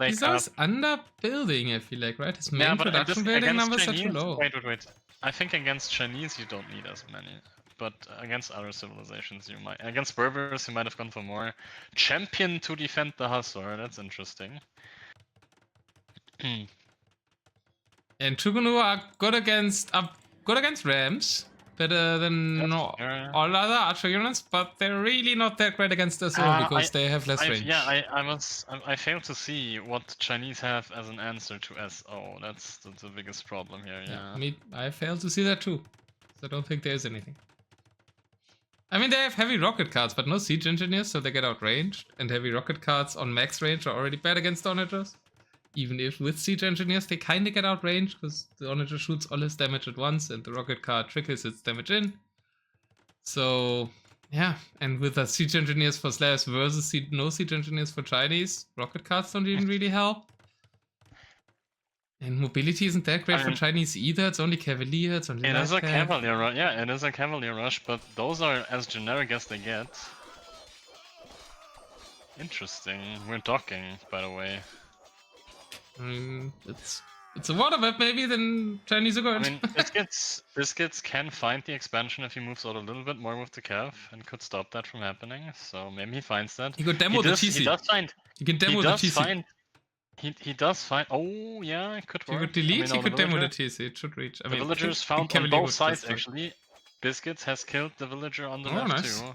he's always under building, I feel like, right? His main production building numbers are too low. Wait. I think against Chinese you don't need as many. But against other civilizations you might. Against Berbers you might have gone for more. Champion to defend the Hussar, that's interesting. And Chugunu are good against Rams, better than all other archer units, but they're really not that great against us all because they have less range. Yeah, I failed to see what Chinese have as an answer to SO. That's the biggest problem here. Yeah. I failed to see that too. So I don't think there is anything. I mean, they have heavy rocket cards, but no siege engineers, so they get outranged. And heavy rocket cards on max range are already bad against onagers. Even if with siege engineers they kinda get outranged, because the onager shoots all his damage at once and the rocket card trickles its damage in. So yeah, and with the siege engineers for Slavs versus no siege engineers for Chinese, rocket cards don't even really help. And mobility isn't that great for Chinese either, it's only Cavalier, it's only It is a Cavalier rush, yeah, it is a Cavalier rush, but those are as generic as they get. Interesting, we're docking, by the way. It's a water map maybe, then Chinese are good. I mean, Biscuits can find the expansion if he moves out a little bit more with the Cav and could stop that from happening, so maybe he finds that. He could demo the TC. He can demo the TC. He does find. Oh yeah, it could work. He could delete. He could demo the TC. It should reach. I mean, villagers found on both sides actually. Biscuits has killed the villager on the left too.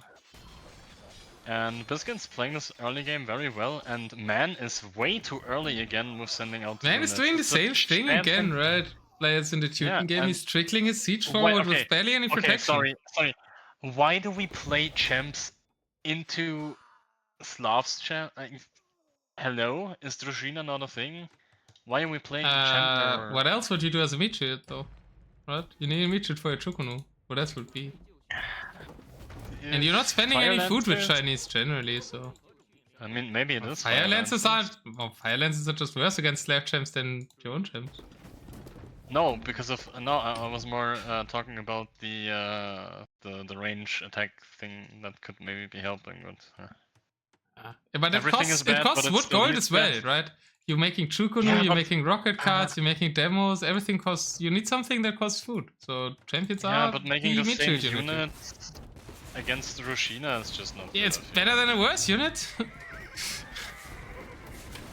And Biscuits playing this early game very well, and Man is way too early again with sending out. Man is doing the same thing again, right? Players in the Teuton game, he's trickling his siege forward with barely any protection. Sorry. Why do we play champs into Slavs champ? Hello? Is Družina not a thing? Why are we playing champ? What else would you do as a meat shield though? Right? You need a meat shield for your Chukunu. What else would be? And you're not spending any food with Chinese generally, so... I mean, maybe it is Fire lances aren't. Well, fire lances are just worse against slave champs than your own champs. No, because of I was more talking about the range attack thing that could maybe be helping, but. Yeah, but it costs wood gold as well, right? You're making Chukunu, you're making rocket cards, you're making demos. Everything costs. You need something that costs food. So champions are. Yeah, but making the same unit against Roshina is just not. Yeah, it's better than a worse unit.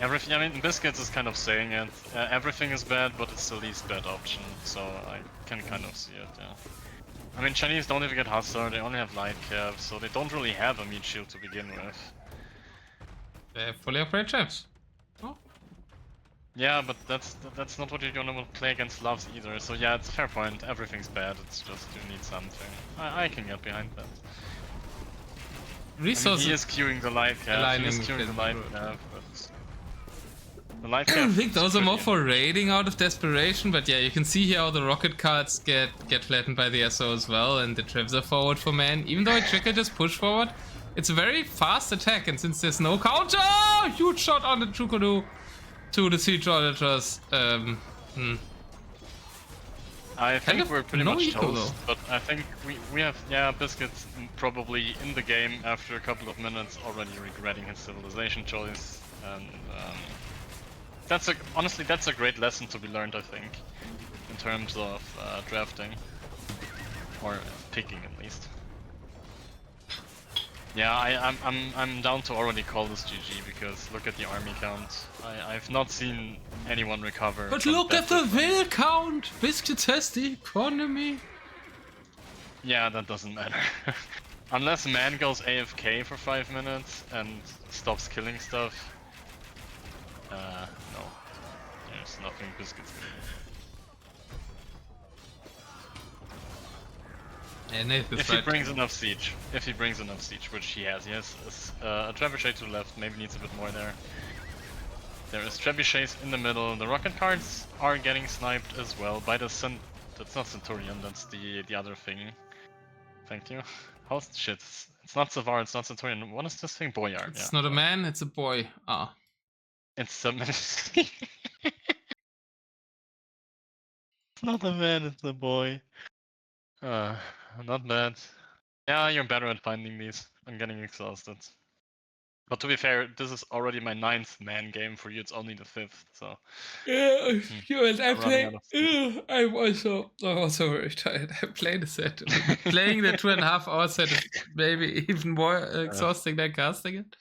Everything. I mean, Biscuits is kind of saying it. Everything is bad, but it's the least bad option. So I can kind of see it. Yeah. I mean, Chinese don't even get Hussar. They only have light cap, so they don't really have a meat shield to begin with. They have fully upgraded champs. Oh. Yeah, but that's not what you're gonna play against Loves either. So yeah, it's a fair point. Everything's bad. It's just you need something. I can get behind that. Resources. I mean, he is queuing the light cap. He is queuing the light cap, but the light cap. I think those are more for raiding out of desperation, but yeah, you can see here how the rocket cards get flattened by the SO as well, and the Trevs are forward for man. Even though Trigger just push forward, it's a very fast attack, and since there's no counter, huge shot on the Chukunu to the Siege Auditors. I think we're pretty much toast, but I think we have, yeah, Biscuits probably in the game after a couple of minutes already regretting his civilization choice, and honestly that's a great lesson to be learned, I think, in terms of drafting, or picking at least. Yeah, I'm down to already call this GG because look at the army count. I've not seen anyone recover. But look at the will count! Biscuits has the economy! Yeah, that doesn't matter. Unless man goes AFK for 5 minutes and stops killing stuff. No. There's nothing Biscuits can do. If he brings enough siege. If he brings enough siege, which he has. He has a trebuchet to the left, maybe needs a bit more there. There is trebuchets in the middle. The rocket cards are getting sniped as well by the that's not Centurion, that's the other thing. Thank you. How's shit? It's not Savar, it's not Centurion. What is this thing? Boyard. It's not a man, it's a boy. Ah. It's a man. It's not a man, it's a boy. Not bad. Yeah, you're better at finding these. I'm getting exhausted. But to be fair, this is already my 9th man game. For you, it's only the 5th, so... Yeah, I'm also very tired. I played a set. Playing the 2.5 hour set is maybe even more exhausting than casting it.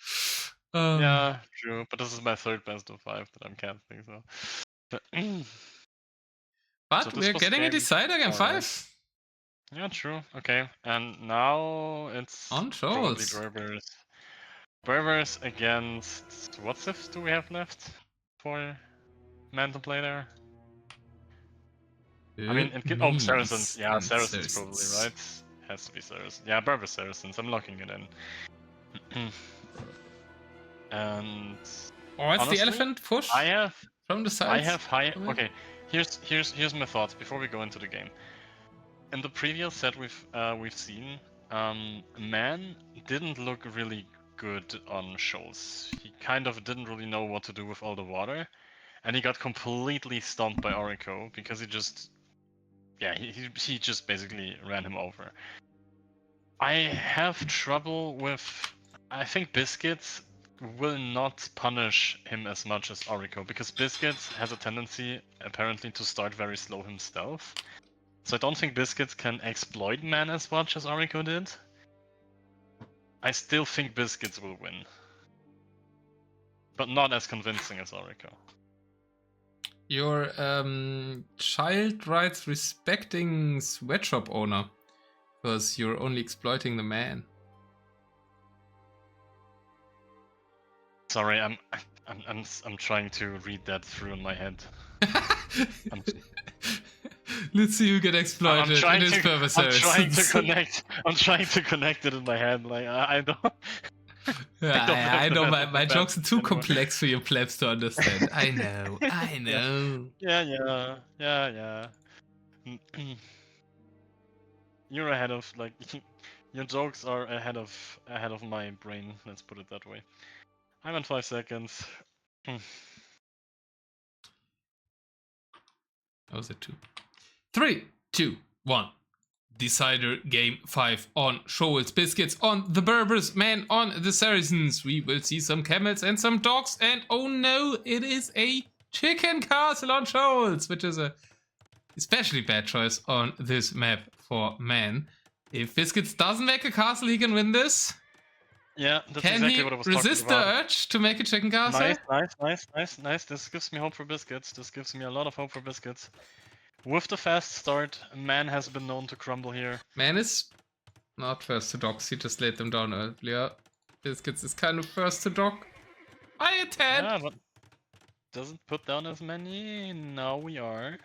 Yeah, true. But this is my 3rd best of 5 that I'm casting, so... But so we're getting a decider game 5. Yeah, true. Okay, and now it's on probably Berbers. Berbers against... What civs do we have left for man to play there? I mean, Saracens. Yeah, Saracens probably, right? Has to be Saracens. Yeah, Berber Saracens. I'm locking it in. And... Or it's the elephant push from the sides. I have high... Okay, here's my thoughts before we go into the game. In the previous set we've seen, man didn't look really good on shoals. He kind of didn't really know what to do with all the water, and he got completely stomped by Orico because he just, yeah, he just basically ran him over. I have trouble with, I think Biscuits will not punish him as much as Orico, because Biscuits has a tendency apparently to start very slow himself. So I don't think Biscuits can exploit man as much as Orico did. I still think Biscuits will win. But not as convincing as Orico. Your child rights respecting sweatshop owner. Because you're only exploiting the man. Sorry, I'm trying to read that through in my head. Let's see who get exploited. I'm trying to connect it in my head. Like I don't. I know my jokes are too complex for your plebs to understand. I know. Yeah. You're ahead of your jokes are ahead of my brain. Let's put it that way. I'm on 5 seconds. That was it 2. 3, 2, 1. Decider game 5 on Shoals, Biscuits on the Berbers, Man on the Saracens. We will see some camels and some dogs, and oh no, it is a chicken castle on Shoals, which is a especially bad choice on this map for Man. If Biscuits doesn't make a castle, he can win this. Yeah, that's can exactly he what I was resist talking about. the urge to make a chicken castle? Nice. This gives me hope for Biscuits. This gives me a lot of hope for Biscuits. With the fast start, Man has been known to crumble here. Man is not first to dogs, he just laid them down earlier. Biscuits is kind of first to dog. I attend! Yeah, but doesn't put down as many. Now we are.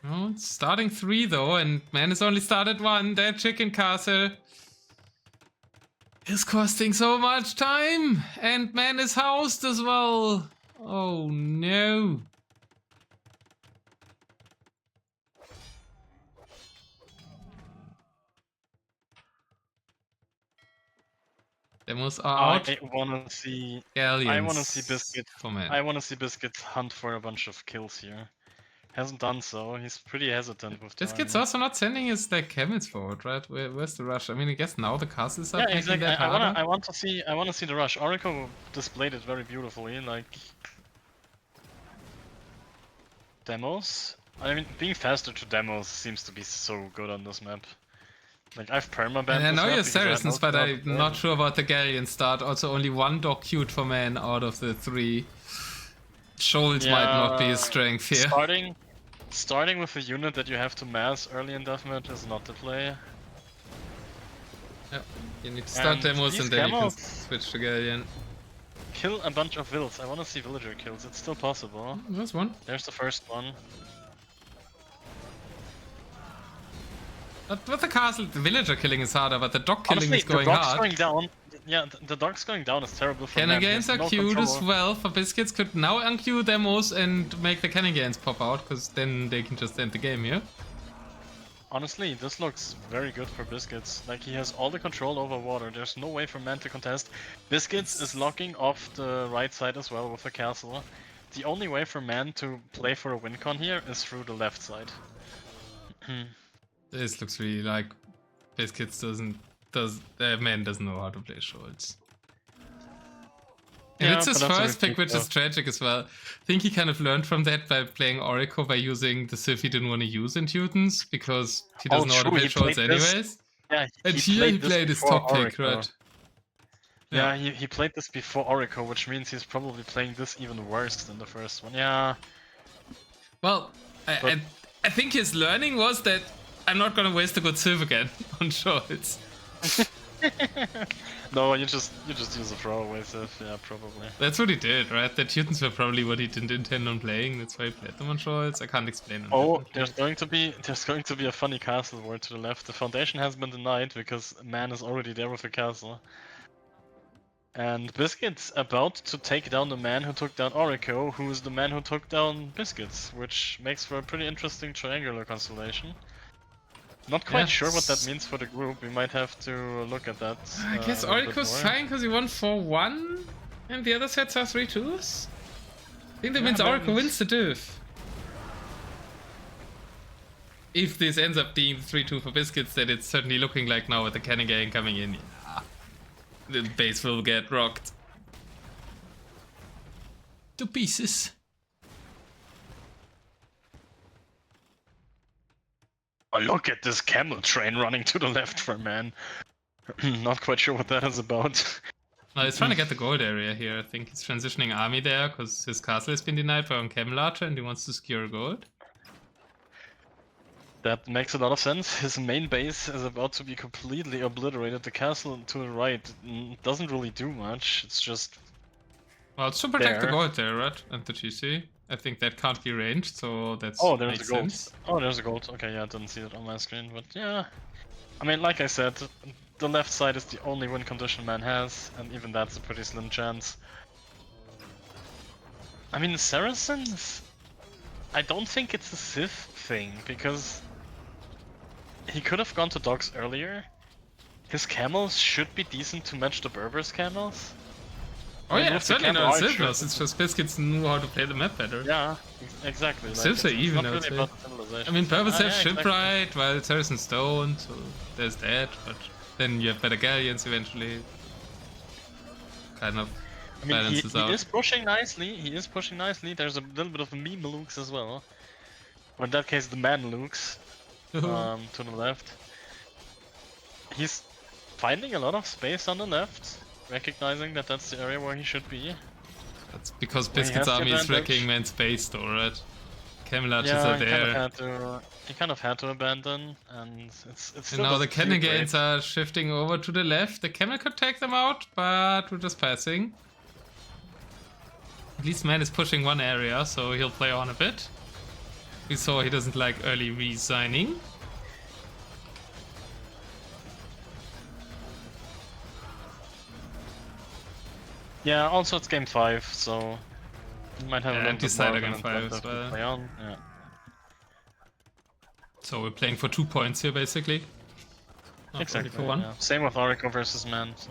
Oh, it's starting 3 though, and Man has only started 1. That chicken castle is costing so much time, and Man is housed as well. Oh no. Demos are out. I wanna see Galleons I wanna see Biscuits. for Man. I wanna see Biscuits hunt for a bunch of kills here. Hasn't done so. He's pretty hesitant with time. Biscuits also not sending his like camels forward, right? Where's the rush? I mean, I guess now the castles are making that harder. I want to see the rush. Oracle displayed it very beautifully, like demos. I mean, being faster to demos seems to be so good on this map. Like, I've permabanned. And I know you're Saracens, but I'm not not sure about the Galleon start. Also, only 1 dog queued for Man out of the 3. Shoals might not be his strength here. Starting with a unit that you have to mass early in Deathmatch is not the play. Yep, you need to start demos and then you can switch to Galleon. Kill a bunch of vills. I want to see villager kills. It's still possible. There's one. There's the first one. But with the castle, the villager killing is harder, but the dog killing is going the dog's hard. going down. Yeah, the dog's going down is terrible for Cannon gains are queued as well. For Biscuits could now unqueue demos and make the cannon gains pop out, because then they can just end the game here. Honestly, this looks very good for Biscuits. Like, he has all the control over water. There's no way for Man to contest. Biscuits is locking off the right side as well with the castle. The only way for Man to play for a win con here is through the left side. This looks really like Biscuits Man doesn't know how to play Shoals. And it's his first pick, which is tragic as well. I think he kind of learned from that by playing Oracle by using the Civ he didn't want to use in Teutons, because he doesn't know how to play Shoals anyways. Yeah, and here he played his top pick, right? Yeah, he played this before Oracle, which means he's probably playing this even worse than the first one. Yeah. Well, I think his learning was that I'm not gonna waste a good Civ again on Shoals. No, you just use a throwaway Civ, yeah, probably. That's what he did, right? The Teutons were probably what he didn't intend on playing. That's why he played them on Shoals. I can't explain it. Oh, there's going to be a funny castle war to the left. The foundation has been denied because Man is already there with the castle. And Biscuits about to take down the man who took down Oracle, who is the man who took down Biscuits, which makes for a pretty interesting triangular constellation. Not quite sure what that means for the group. We might have to look at that. I guess Oracle's fine because he won 4-1, and the other sets are 3-2s. I think that means Oracle wins the div. If this ends up being 3-2 for Biscuits, then it's certainly looking like now with the cannon gang coming in. Yeah. The base will get rocked to pieces. Oh, look at this camel train running to the left for Man. Not quite sure what that is about. Well, he's trying to get the gold area here. I think he's transitioning army there because his castle has been denied by Camel Archer and he wants to secure gold. That makes a lot of sense. His main base is about to be completely obliterated. The castle to the right doesn't really do much. It's just... Well, it's to protect the gold there, right? And the GC. I think that can't be ranged, so that's there's a gold. Oh, there's a gold. Okay, yeah, I didn't see it on my screen, but yeah. I mean, like I said, the left side is the only win condition Man has, and even that's a pretty slim chance. I mean, Saracens... I don't think it's a Civ thing, because he could have gone to dogs earlier. His camels should be decent to match the Berbers' camels. Oh yeah, certainly not Silvers. It's just Biscuits knew how to play the map better. Yeah, exactly. Silvers are even, I would say. I mean, Purples have Shipwright, while Saracens don't, so there's that, but then you have better Galleons eventually. Kind of balances out. He is pushing nicely, There's a little bit of meme Lukes as well. Or in that case, the man Lukes to the left. He's finding a lot of space on the left, recognizing that that's the area where he should be. That's because Biscuits' army is wrecking man's space though, right? Camel archers are there. He kind of had to abandon, and it's still. And now the cannon gains are shifting over to the left. The camel could take them out, but we're just passing. At least man is pushing one area, so he'll play on a bit. We saw he doesn't like early resigning. Yeah, also it's game 5, so you might have a little bit more game 5 as well. Play on. Yeah. So we're playing for 2 points here, basically. Not exactly. For 1. Yeah. Same with Oracle versus man. So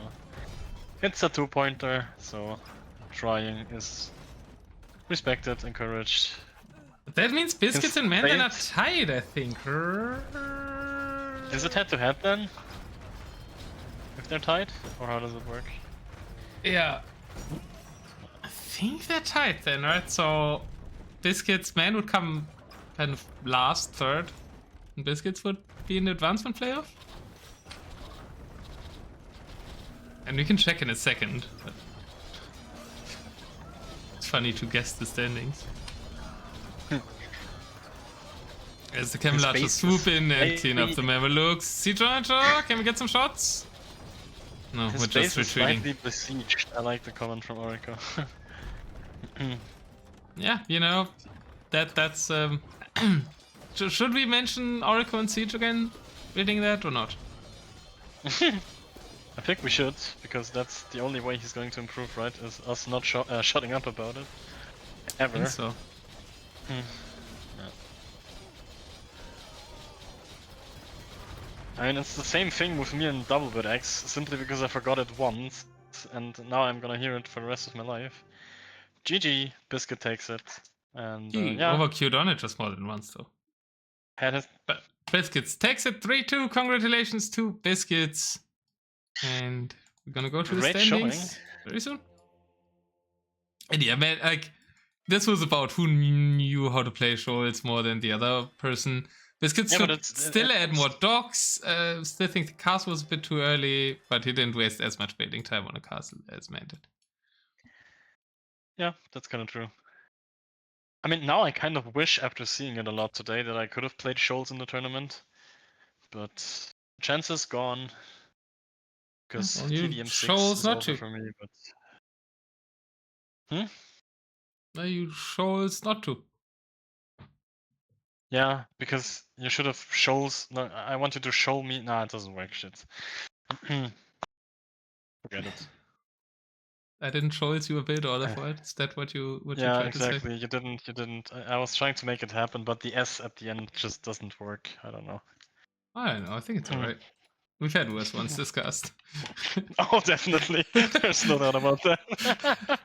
it's a 2-pointer, so trying is respected, encouraged. But that means Biscuits and man are not tied, I think. Is it head-to-head then? If they're tied, or how does it work? Yeah. I think they're tied then, right? So Biscuits, man would come kind of last, third, and Biscuits would be in the advancement playoff. And we can check in a second. But it's funny to guess the standings. As the camel archers swoop in and clean up the Mamelukes. Siege Archer, can we get some shots? No, we're just retreating. Slightly besieged. I like the comment from Oracle. Yeah, you know, that's should we mention Oracle and Siege again? Reading that or not? I think we should, because that's the only way he's going to improve, right? Is us not shutting up about it. Ever. I think so. Yeah. I mean, it's the same thing with me and Double Bit X, simply because I forgot it once, and now I'm gonna hear it for the rest of my life. GG, Biscuit takes it, and yeah. Overqueued on it just more than once though. But Biscuits takes it 3-2. Congratulations to Biscuits, and we're gonna go to the standings very soon. And yeah, man, like this was about who knew how to play Scholz more than the other person. Biscuits should still add more docks. Still think the castle was a bit too early, but he didn't waste as much building time on a castle as man did. Yeah, that's kind of true. I mean, now I kind of wish, after seeing it a lot today, that I could have played Scholz in the tournament. But chances gone. Because TDM6 is over for me, but... No, you Scholz not to. Yeah, because you should have Scholz. No, I wanted to show me. Nah, it doesn't work. Shit. Forget it. I didn't Scholz you a bit order for it. Is that what you tried to say? Yeah, exactly. You didn't. I was trying to make it happen, but the S at the end just doesn't work. I don't know. I don't know. I think it's alright. We've had worse ones discussed. Oh, definitely. There's no doubt about that.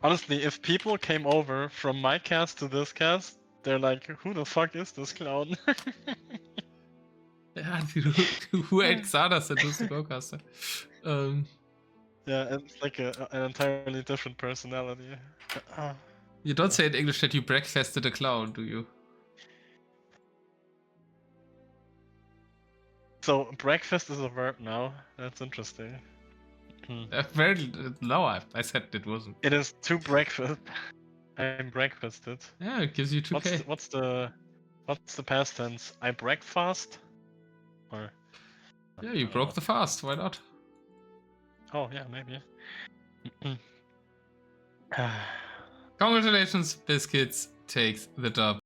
Honestly, if people came over from my cast to this cast, they're like, who the fuck is this clown? Yeah, who ate Xardas and who's the Go-Caster? Yeah, it's like an entirely different personality. You don't say in English that you breakfasted a clown, do you? So, breakfast is a verb now. That's interesting. Very low. I said it wasn't. It is to breakfast. I'm breakfasted. Yeah, it gives you 2k. What's the past tense? I breakfast? Or yeah, you broke the fast. Why not? Oh yeah, maybe. Congratulations, Biscuits takes the dub.